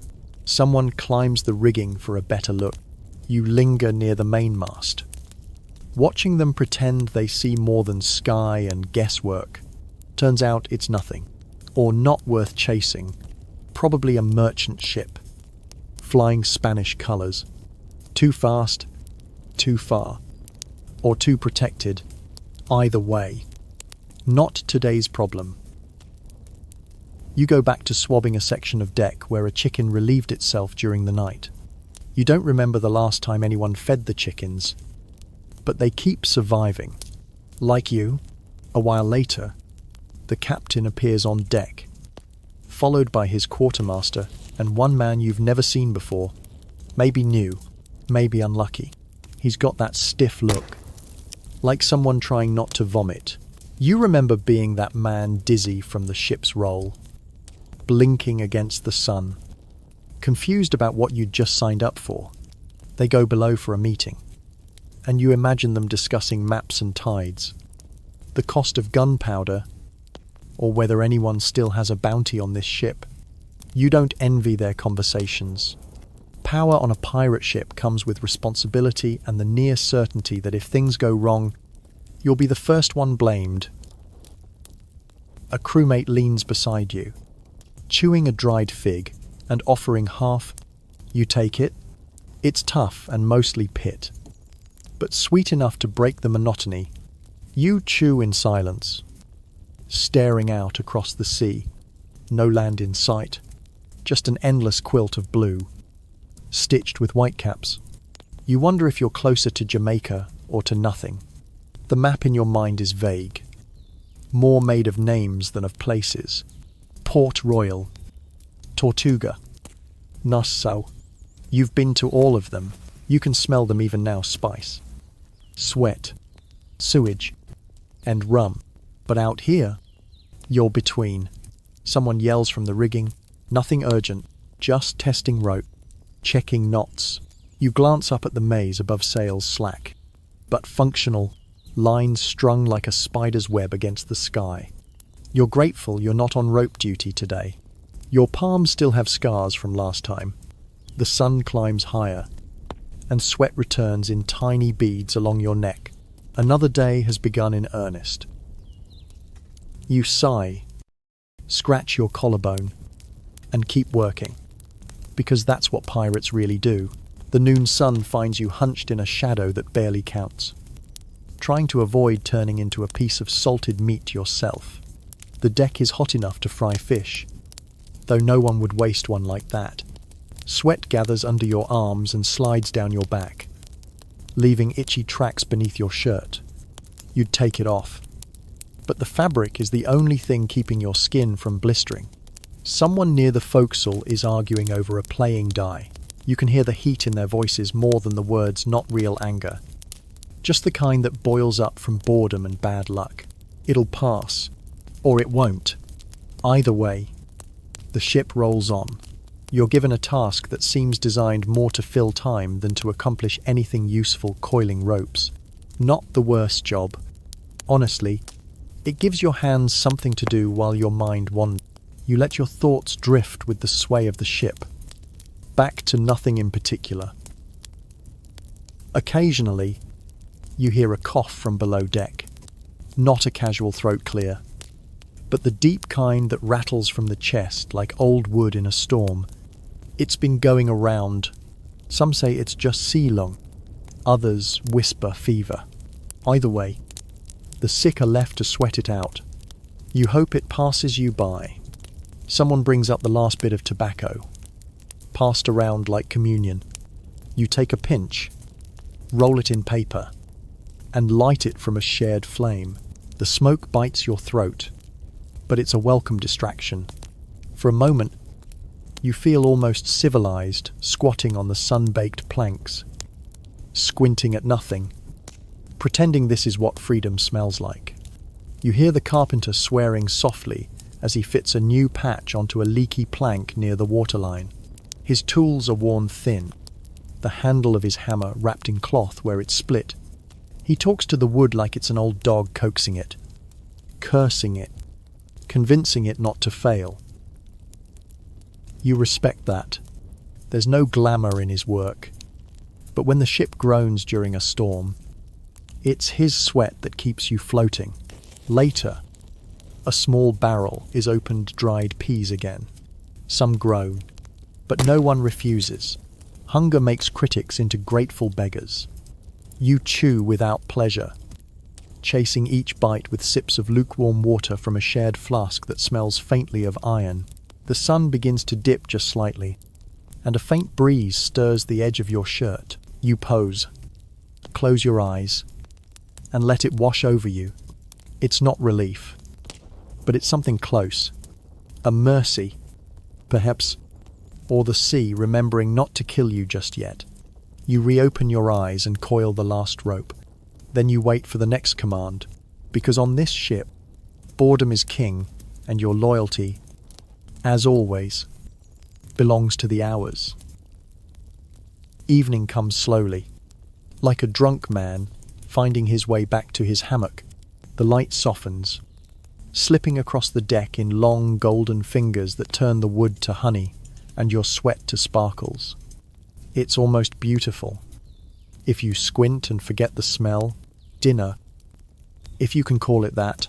Someone climbs the rigging for a better look. You linger near the mainmast, watching them pretend they see more than sky and guesswork. Turns out it's nothing, or not worth chasing. Probably a merchant ship, flying Spanish colors. Too fast, too far, or too protected. Either way, not today's problem. You go back to swabbing a section of deck where a chicken relieved itself during the night. You don't remember the last time anyone fed the chickens. but they keep surviving. Like you, a while later, the captain appears on deck, followed by his quartermaster and one man you've never seen before. Maybe new, maybe unlucky. He's got that stiff look, like someone trying not to vomit. You remember being that man dizzy from the ship's roll, blinking against the sun, confused about what you'd just signed up for. They go below for a meeting, and you imagine them discussing maps and tides, the cost of gunpowder, or whether anyone still has a bounty on this ship. You don't envy their conversations. Power on a pirate ship comes with responsibility and the near certainty that if things go wrong, you'll be the first one blamed. A crewmate leans beside you, chewing a dried fig and offering half. You take it. It's tough and mostly pit, but sweet enough to break the monotony. You chew in silence, staring out across the sea. No land in sight, just an endless quilt of blue, stitched with whitecaps. You wonder if you're closer to Jamaica or to nothing. The map in your mind is vague, more made of names than of places. Port Royal, Tortuga, Nassau. You've been to all of them. You can smell them even now. Spice, sweat, sewage, and rum. But out here, you're between. Someone yells from the rigging. Nothing urgent, just testing rope, checking knots. You glance up at the maze above sails slack, but functional, lines strung like a spider's web against the sky. You're grateful you're not on rope duty today. Your palms still have scars from last time. The sun climbs higher, and sweat returns in tiny beads along your neck. Another day has begun in earnest. You sigh, scratch your collarbone, and keep working, because that's what pirates really do. The noon sun finds you hunched in a shadow that barely counts, trying to avoid turning into a piece of salted meat yourself. The deck is hot enough to fry fish, though no one would waste one like that. Sweat gathers under your arms and slides down your back, leaving itchy tracks beneath your shirt. You'd take it off, but the fabric is the only thing keeping your skin from blistering. Someone near the forecastle is arguing over a playing die. You can hear the heat in their voices more than the words, not real anger. Just the kind that boils up from boredom and bad luck. It'll pass, or it won't. Either way, the ship rolls on. You're given a task that seems designed more to fill time than to accomplish anything useful, coiling ropes. Not the worst job. Honestly, it gives your hands something to do while your mind wanders. You let your thoughts drift with the sway of the ship, back to nothing in particular. Occasionally, you hear a cough from below deck. Not a casual throat clear, but the deep kind that rattles from the chest like old wood in a storm. It's been going around. Some say it's just sea lung. Others whisper fever. Either way, the sick are left to sweat it out. You hope it passes you by. Someone brings up the last bit of tobacco, passed around like communion. You take a pinch, roll it in paper, and light it from a shared flame. The smoke bites your throat, but it's a welcome distraction. For a moment, you feel almost civilized, squatting on the sun-baked planks, squinting at nothing, pretending this is what freedom smells like. You hear the carpenter swearing softly as he fits a new patch onto a leaky plank near the waterline. His tools are worn thin, the handle of his hammer wrapped in cloth where it's split. He talks to the wood like it's an old dog coaxing it, cursing it, convincing it not to fail. You respect that. There's no glamour in his work. But when the ship groans during a storm, it's his sweat that keeps you floating. Later, a small barrel is opened dried peas again. Some groan, but no one refuses. Hunger makes critics into grateful beggars. You chew without pleasure, chasing each bite with sips of lukewarm water from a shared flask that smells faintly of iron. The sun begins to dip just slightly, and a faint breeze stirs the edge of your shirt. You pose, close your eyes, and let it wash over you. It's not relief, but it's something close. A mercy, perhaps, or the sea remembering not to kill you just yet. You reopen your eyes and coil the last rope. Then you wait for the next command, because on this ship, boredom is king, and your loyalty, as always, belongs to the hours. Evening comes slowly, like a drunk man finding his way back to his hammock. The light softens, slipping across the deck in long golden fingers that turn the wood to honey and your sweat to sparkles. It's almost beautiful. If you squint and forget the smell, dinner, if you can call it that,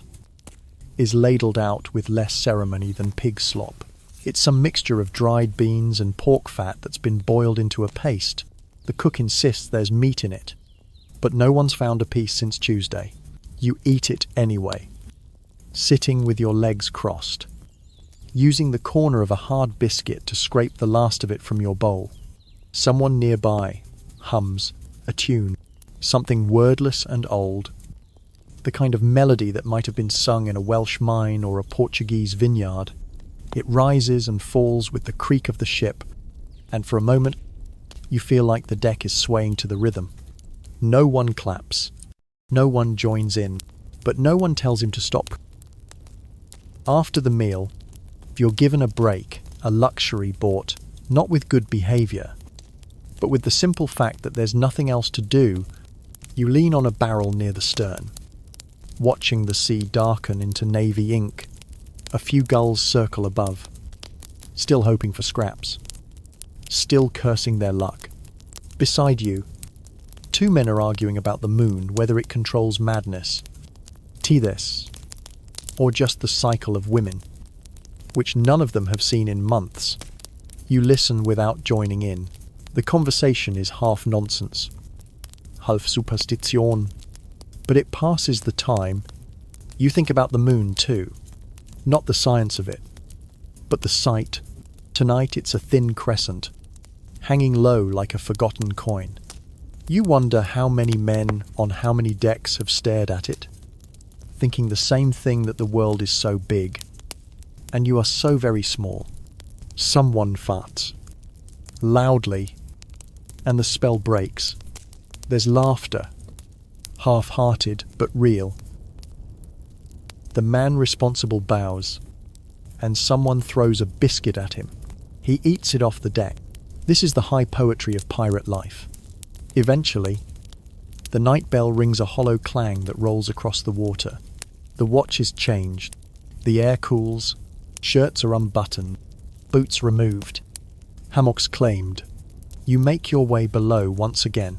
is ladled out with less ceremony than pig slop. It's some mixture of dried beans and pork fat that's been boiled into a paste. The cook insists there's meat in it, but no one's found a piece since Tuesday. You eat it anyway, sitting with your legs crossed, using the corner of a hard biscuit to scrape the last of it from your bowl. Someone nearby hums a tune, something wordless and old, the kind of melody that might have been sung in a Welsh mine or a Portuguese vineyard. It rises and falls with the creak of the ship, and for a moment you feel like the deck is swaying to the rhythm. No one claps, no one joins in, but no one tells him to stop. After the meal, you're given a break, a luxury bought, not with good behaviour, but with the simple fact that there's nothing else to do. You lean on a barrel near the stern, watching the sea darken into navy ink. A few gulls circle above, still hoping for scraps, still cursing their luck. Beside you, two men are arguing about the moon, whether it controls madness, this, or just the cycle of women, which none of them have seen in months. You listen without joining in. The conversation is half nonsense, half superstition, but it passes the time. You think about the moon too. Not the science of it, but the sight. Tonight it's a thin crescent, hanging low like a forgotten coin. You wonder how many men on how many decks have stared at it, thinking the same thing, that the world is so big, and you are so very small. Someone farts, loudly, and the spell breaks. There's laughter, half-hearted but real. The man responsible bows, and someone throws a biscuit at him. He eats it off the deck. This is the high poetry of pirate life. Eventually, the night bell rings a hollow clang that rolls across the water. The watch is changed. The air cools. Shirts are unbuttoned. Boots removed. Hammocks claimed. You make your way below once again,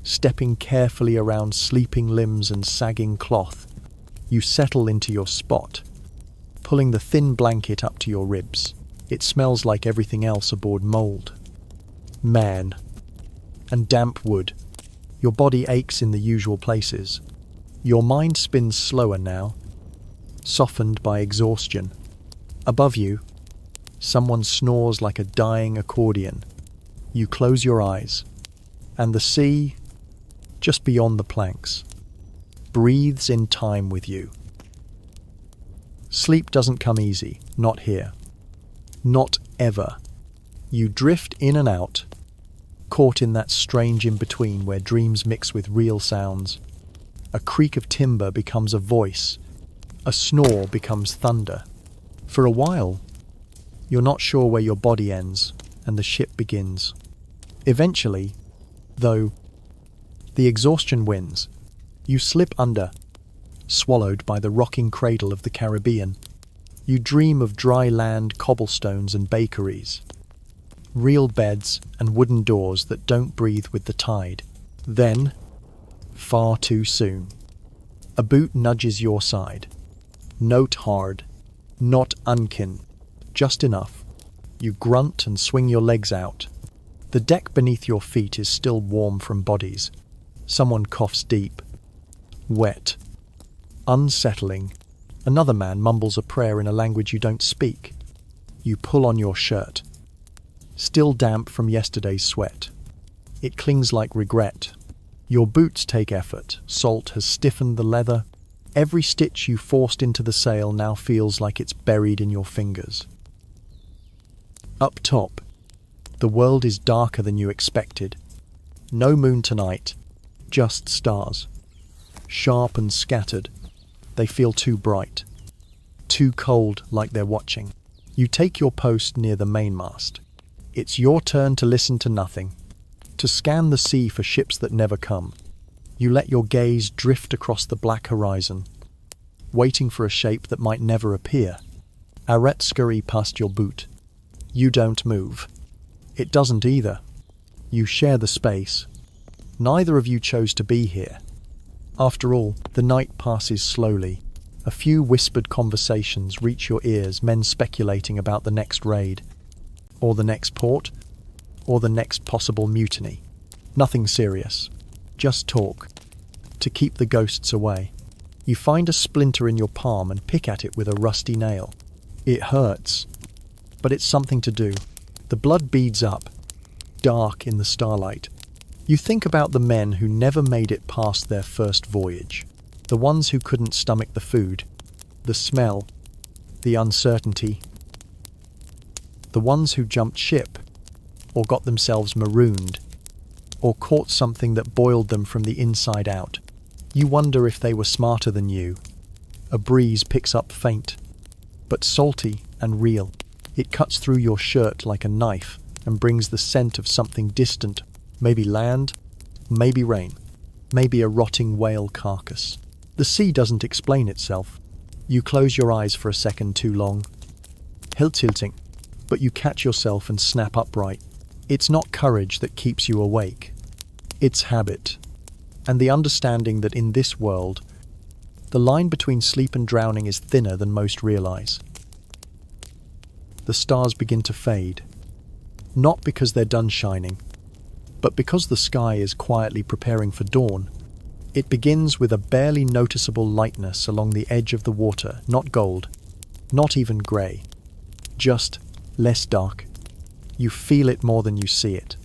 stepping carefully around sleeping limbs and sagging cloth. You settle into your spot, pulling the thin blanket up to your ribs. It smells like everything else aboard mould, man, and damp wood. Your body aches in the usual places. Your mind spins slower now, softened by exhaustion. Above you, someone snores like a dying accordion. You close your eyes, and the sea, just beyond the planks, breathes in time with you. Sleep doesn't come easy, not here. Not ever. You drift in and out, caught in that strange in-between where dreams mix with real sounds. A creak of timber becomes a voice. A snore becomes thunder. For a while, you're not sure where your body ends and the ship begins. Eventually, though, the exhaustion wins. You slip under, swallowed by the rocking cradle of the Caribbean. You dream of dry land, cobblestones and bakeries, real beds and wooden doors that don't breathe with the tide. Then, far too soon, a boot nudges your side. Note hard, not unkin, just enough. You grunt and swing your legs out. The deck beneath your feet is still warm from bodies. Someone coughs deep, wet, unsettling. Another man mumbles a prayer in a language you don't speak. You pull on your shirt, still damp from yesterday's sweat. It clings like regret. Your boots take effort. Salt has stiffened the leather. Every stitch you forced into the sail now feels like it's buried in your fingers. Up top, the world is darker than you expected. No moon tonight, just stars. Sharp and scattered, they feel too bright. Too cold, like they're watching. You take your post near the mainmast. It's your turn to listen to nothing, to scan the sea for ships that never come. You let your gaze drift across the black horizon, waiting for a shape that might never appear. Arrets scurry past your boot. You don't move. It doesn't either. You share the space. Neither of you chose to be here. After all, the night passes slowly. A few whispered conversations reach your ears, men speculating about the next raid, or the next port, or the next possible mutiny. Nothing serious. Just talk, to keep the ghosts away. You find a splinter in your palm and pick at it with a rusty nail. It hurts, but it's something to do. The blood beads up, dark in the starlight. You think about the men who never made it past their first voyage. The ones who couldn't stomach the food, the smell, the uncertainty. The ones who jumped ship, or got themselves marooned, or caught something that boiled them from the inside out. You wonder if they were smarter than you. A breeze picks up faint, but salty and real. It cuts through your shirt like a knife and brings the scent of something distant, maybe land, maybe rain, maybe a rotting whale carcass. The sea doesn't explain itself. You close your eyes for a second too long. Tilting, but you catch yourself and snap upright. It's not courage that keeps you awake. It's habit, and the understanding that in this world, the line between sleep and drowning is thinner than most realize. The stars begin to fade, not because they're done shining, but because the sky is quietly preparing for dawn. It begins with a barely noticeable lightness along the edge of the water, not gold, not even grey, just less dark. You feel it more than you see it.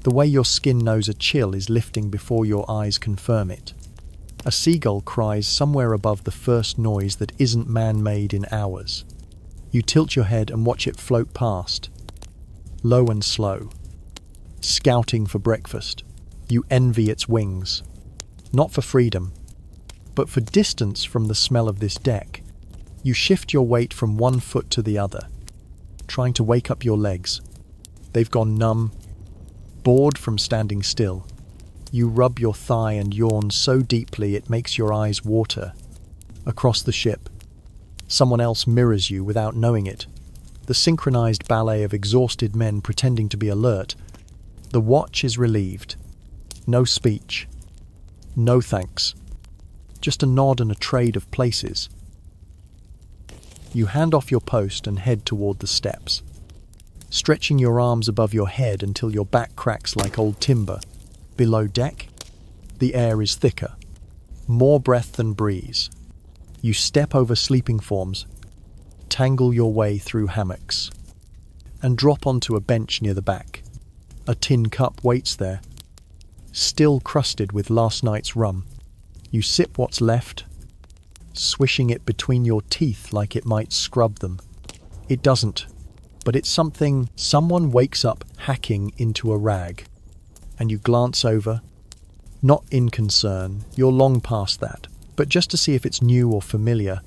The way your skin knows a chill is lifting before your eyes confirm it. A seagull cries somewhere above the first noise that isn't man-made in hours. You tilt your head and watch it float past, low and slow, scouting for breakfast. You envy its wings, not for freedom, but for distance from the smell of this deck. You shift your weight from one foot to the other, trying to wake up your legs. They've gone numb, bored from standing still. You rub your thigh and yawn so deeply it makes your eyes water. Across the ship, someone else mirrors you without knowing it. The synchronized ballet of exhausted men pretending to be alert. The watch is relieved. No speech. No thanks. Just a nod and a trade of places. You hand off your post and head toward the steps, stretching your arms above your head until your back cracks like old timber. Below deck, the air is thicker, more breath than breeze. You step over sleeping forms, tangle your way through hammocks, and drop onto a bench near the back. A tin cup waits there, still crusted with last night's rum. You sip what's left, swishing it between your teeth like it might scrub them. It doesn't, but it's something. Someone wakes up hacking into a rag, and you glance over, not in concern, you're long past that, but just to see if it's new or familiar.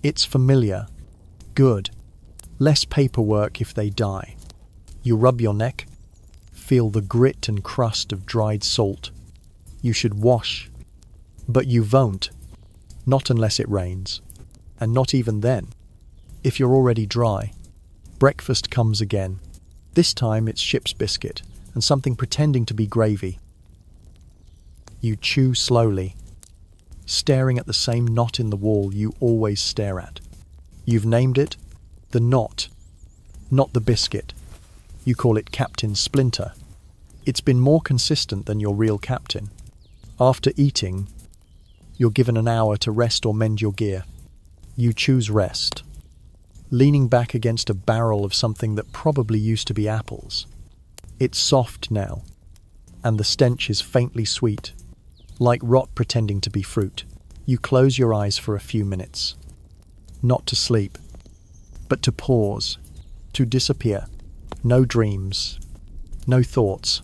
It's familiar. Good. Less paperwork if they die. You rub your neck, feel the grit and crust of dried salt. You should wash, but you won't. Not unless it rains, and not even then. If you're already dry. Breakfast comes again. This time it's ship's biscuit and something pretending to be gravy. You chew slowly, staring at the same knot in the wall you always stare at. You've named it the knot, not the biscuit. You call it Captain Splinter. It's been more consistent than your real captain. After eating, you're given an hour to rest or mend your gear. You choose rest, leaning back against a barrel of something that probably used to be apples. It's soft now, and the stench is faintly sweet, like rot pretending to be fruit. You close your eyes for a few minutes, not to sleep, but to pause, to disappear. No dreams, no thoughts,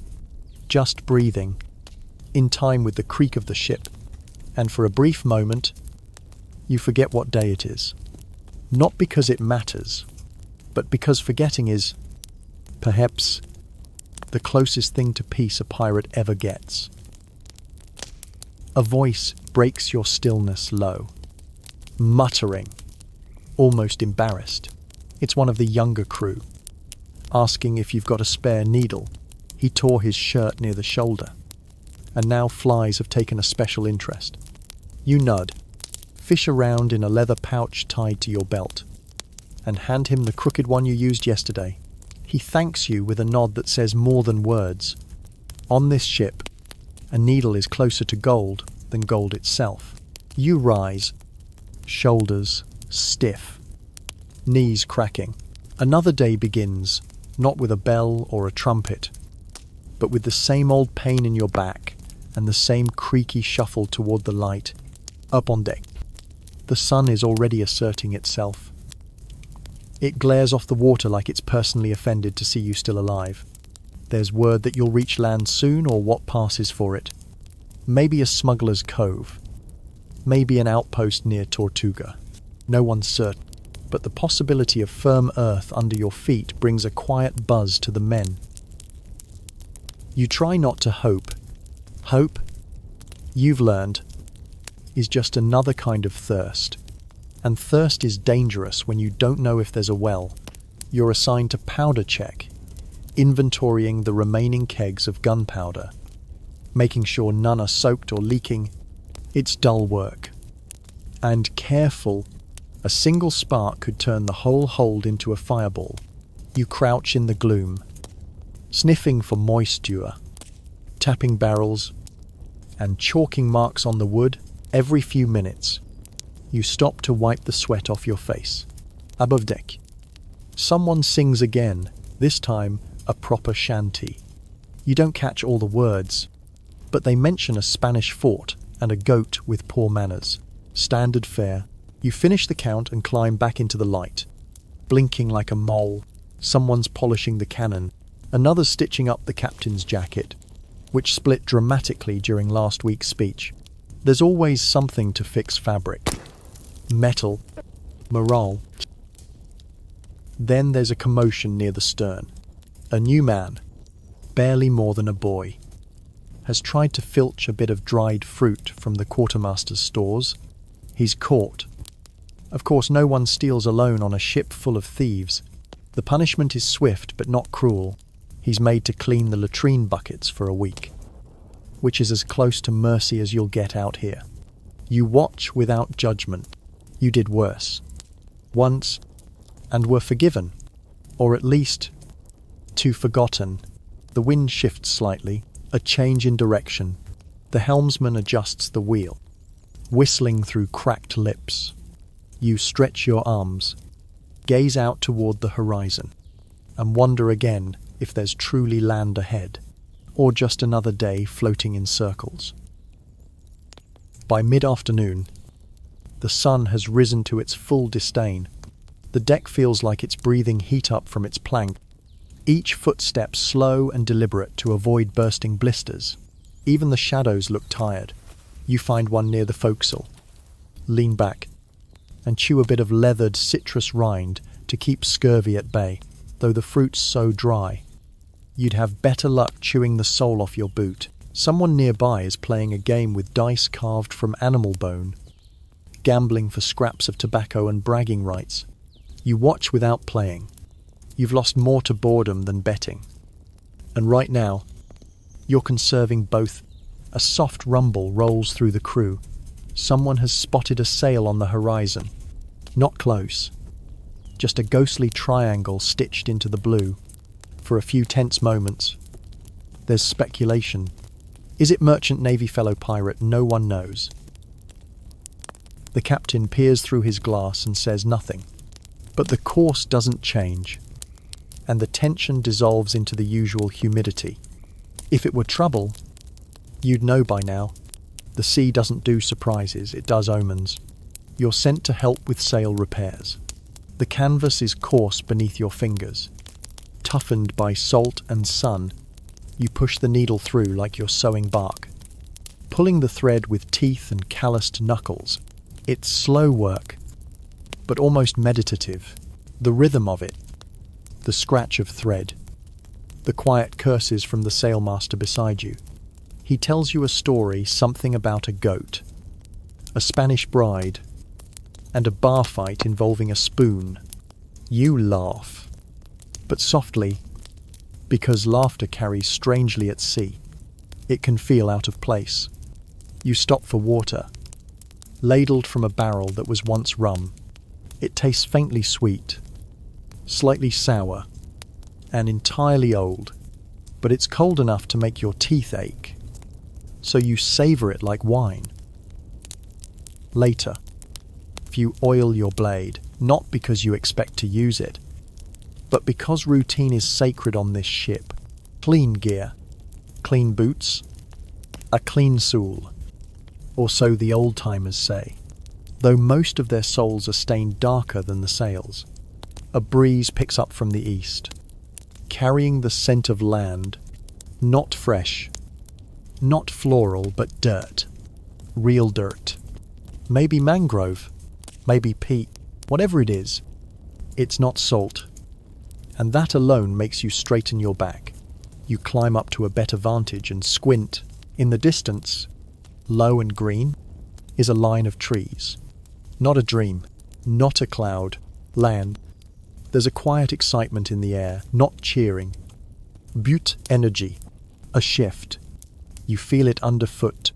just breathing, in time with the creak of the ship, and for a brief moment, you forget what day it is. Not because it matters, but because forgetting is, perhaps, the closest thing to peace a pirate ever gets. A voice breaks your stillness low, muttering, almost embarrassed. It's one of the younger crew, asking if you've got a spare needle. He tore his shirt near the shoulder, and now flies have taken a special interest. You nod, fish around in a leather pouch tied to your belt, and hand him the crooked one you used yesterday. He thanks you with a nod that says more than words. On this ship, a needle is closer to gold than gold itself. You rise, shoulders stiff, knees cracking. Another day begins, not with a bell or a trumpet, but with the same old pain in your back and the same creaky shuffle toward the light. Up on deck, the sun is already asserting itself. It glares off the water like it's personally offended to see you still alive. There's word that you'll reach land soon, or what passes for it. Maybe a smuggler's cove. Maybe an outpost near Tortuga. No one's certain, but the possibility of firm earth under your feet brings a quiet buzz to the men. You try not to hope. Hope, you've learned, is just another kind of thirst. And thirst is dangerous when you don't know if there's a well. You're assigned to powder check, inventorying the remaining kegs of gunpowder, making sure none are soaked or leaking. It's dull work. And careful, a single spark could turn the whole hold into a fireball. You crouch in the gloom, sniffing for moisture, tapping barrels, and chalking marks on the wood every few minutes. You stop to wipe the sweat off your face. Above deck, someone sings again, this time a proper shanty. You don't catch all the words, but they mention a Spanish fort and a goat with poor manners. Standard fare. You finish the count and climb back into the light, blinking like a mole. Someone's polishing the cannon, another's stitching up the captain's jacket, which split dramatically during last week's speech. There's always something to fix fabric. Metal, morale. Then there's a commotion near the stern. A new man, barely more than a boy, has tried to filch a bit of dried fruit from the quartermaster's stores. He's caught. Of course, no one steals alone on a ship full of thieves. The punishment is swift but not cruel. He's made to clean the latrine buckets for a week, which is as close to mercy as you'll get out here. You watch without judgment. You did worse once and were forgiven, or at least too forgotten. The wind shifts slightly, a change in direction. The helmsman adjusts the wheel, whistling through cracked lips. You stretch your arms, gaze out toward the horizon, and wonder again if there's truly land ahead, or just another day floating in circles. By mid-afternoon, the sun has risen to its full disdain. The deck feels like it's breathing heat up from its plank, each footstep slow and deliberate to avoid bursting blisters. Even the shadows look tired. You find one near the forecastle, lean back, and chew a bit of leathered citrus rind to keep scurvy at bay. Though the fruit's so dry, you'd have better luck chewing the sole off your boot. Someone nearby is playing a game with dice carved from animal bone, gambling for scraps of tobacco and bragging rights. You watch without playing. You've lost more to boredom than betting. And right now, you're conserving both. A soft rumble rolls through the crew. Someone has spotted a sail on the horizon. Not close. Just a ghostly triangle stitched into the blue. For a few tense moments, there's speculation. Is it merchant navy fellow pirate? No one knows. The captain peers through his glass and says nothing. But the course doesn't change, and the tension dissolves into the usual humidity. If it were trouble, you'd know by now. The sea doesn't do surprises, it does omens. You're sent to help with sail repairs. The canvas is coarse beneath your fingers. Toughened by salt and sun, you push the needle through like you're sewing bark. Pulling the thread with teeth and calloused knuckles. It's slow work, but almost meditative. The rhythm of it, the scratch of thread, the quiet curses from the sailmaster beside you. He tells you a story, something about a goat, a Spanish bride, and a bar fight involving a spoon. You laugh, but softly, because laughter carries strangely at sea. It can feel out of place. You stop for water, ladled from a barrel that was once rum. It tastes faintly sweet, slightly sour, and entirely old, but it's cold enough to make your teeth ache. So you savor it like wine. Later, you oil your blade, not because you expect to use it, but because routine is sacred on this ship. Clean gear, clean boots, a clean soul, or so the old-timers say, though most of their souls are stained darker than the sails. A breeze picks up from the east, carrying the scent of land, not fresh, not floral, but dirt, real dirt. Maybe mangrove, maybe peat, whatever it is, it's not salt. And that alone makes you straighten your back. You climb up to a better vantage and squint. In the distance, low and green, is a line of trees. Not a dream, not a cloud, land. There's a quiet excitement in the air, not cheering. Butte energy, a shift. You feel it underfoot,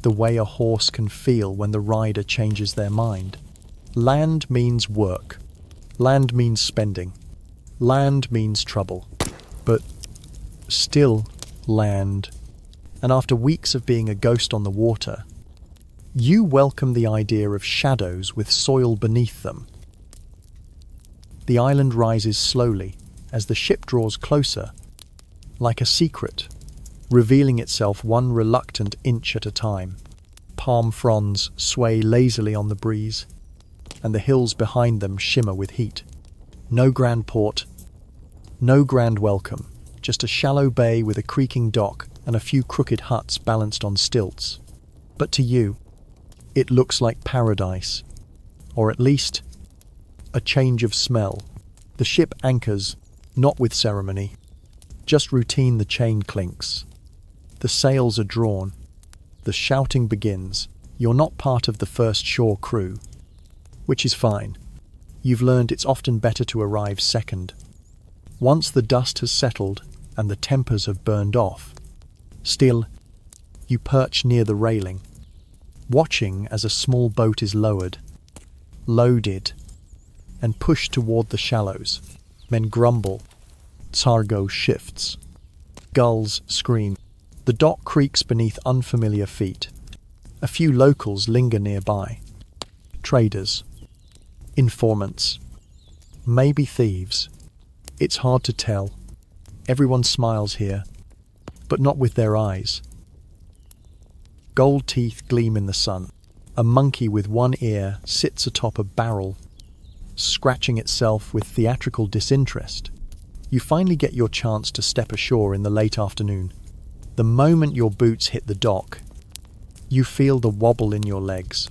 the way a horse can feel when the rider changes their mind. Land means work. Land means spending. Land means trouble. But still land. And after weeks of being a ghost on the water, you welcome the idea of shadows with soil beneath them. The island rises slowly as the ship draws closer, like a secret, revealing itself one reluctant inch at a time. Palm fronds sway lazily on the breeze, and the hills behind them shimmer with heat. No grand port, no grand welcome, just a shallow bay with a creaking dock and a few crooked huts balanced on stilts. But to you, it looks like paradise, or at least a change of smell. The ship anchors, not with ceremony, just routine. The chain clinks. The sails are drawn. The shouting begins. You're not part of the first shore crew, which is fine. You've learned it's often better to arrive second. Once the dust has settled and the tempers have burned off, still, you perch near the railing, watching as a small boat is lowered, loaded, and pushed toward the shallows. Men grumble. Sargo shifts. Gulls scream. The dock creaks beneath unfamiliar feet. A few locals linger nearby. Traders. Informants. Maybe thieves. It's hard to tell. Everyone smiles here, but not with their eyes. Gold teeth gleam in the sun. A monkey with one ear sits atop a barrel, scratching itself with theatrical disinterest. You finally get your chance to step ashore in the late afternoon. The moment your boots hit the dock, you feel the wobble in your legs.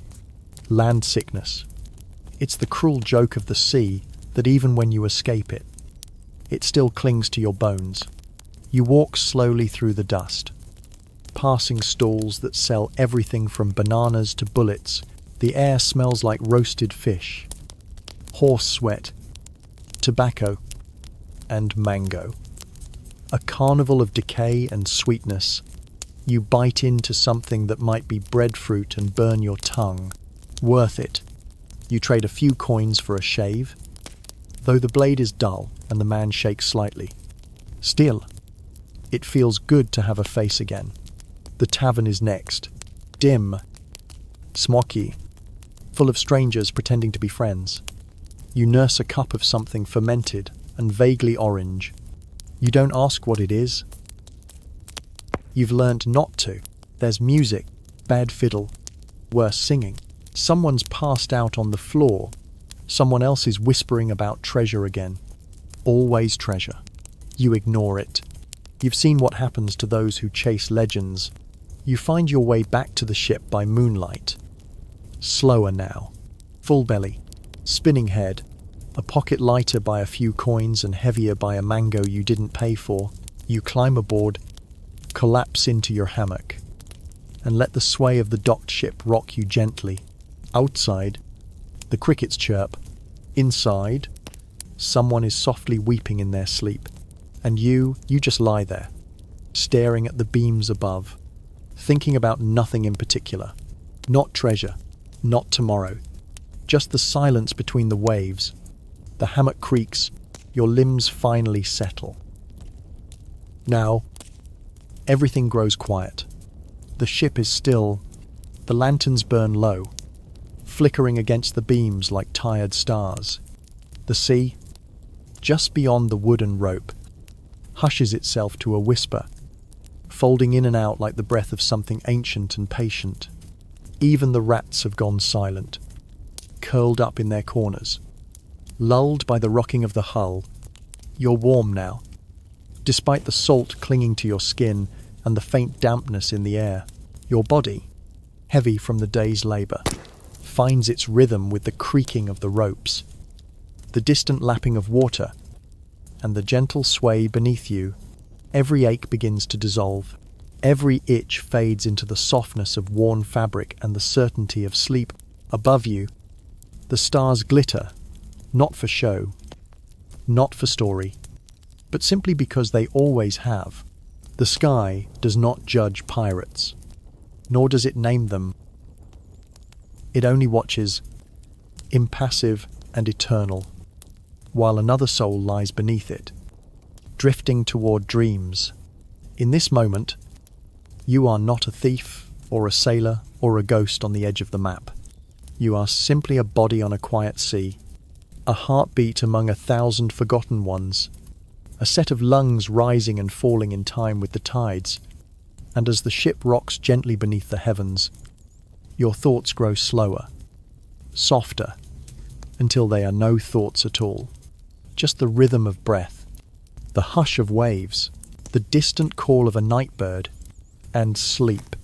Land sickness. It's the cruel joke of the sea that even when you escape it, it still clings to your bones. You walk slowly through the dust, passing stalls that sell everything from bananas to bullets. The air smells like roasted fish, horse sweat, tobacco, and mango. A carnival of decay and sweetness. You bite into something that might be breadfruit and burn your tongue. Worth it. You trade a few coins for a shave, though the blade is dull and the man shakes slightly. Still, it feels good to have a face again. The tavern is next. Dim, smoky, full of strangers pretending to be friends. You nurse a cup of something fermented and vaguely orange. You don't ask what it is. You've learned not to. There's music, bad fiddle, worse singing. Someone's passed out on the floor. Someone else is whispering about treasure again. Always treasure. You ignore it. You've seen what happens to those who chase legends. You find your way back to the ship by moonlight. Slower now. Full belly. Spinning head. A pocket lighter by a few coins and heavier by a mango you didn't pay for. You climb aboard, collapse into your hammock, and let the sway of the docked ship rock you gently. Outside, the crickets chirp. Inside, someone is softly weeping in their sleep. And you just lie there, staring at the beams above, thinking about nothing in particular. Not treasure, not tomorrow. Just the silence between the waves. The hammock creaks, your limbs finally settle. Now, everything grows quiet. The ship is still. The lanterns burn low, flickering against the beams like tired stars. The sea, just beyond the wooden rope, hushes itself to a whisper, folding in and out like the breath of something ancient and patient. Even the rats have gone silent, curled up in their corners. Lulled by the rocking of the hull, you're warm now, despite the salt clinging to your skin and the faint dampness in the air. Your body, heavy from the day's labour, finds its rhythm with the creaking of the ropes, the distant lapping of water, and the gentle sway beneath you. Every ache begins to dissolve. Every itch fades into the softness of worn fabric and the certainty of sleep. Above you, the stars glitter, not for show, not for story, but simply because they always have. The sky does not judge pirates, nor does it name them. It only watches, impassive and eternal, while another soul lies beneath it, drifting toward dreams. In this moment, you are not a thief or a sailor or a ghost on the edge of the map. You are simply a body on a quiet sea, a heartbeat among 1,000 forgotten ones, a set of lungs rising and falling in time with the tides. And as the ship rocks gently beneath the heavens, your thoughts grow slower, softer, until they are no thoughts at all. Just the rhythm of breath, the hush of waves, the distant call of a night bird, and sleep.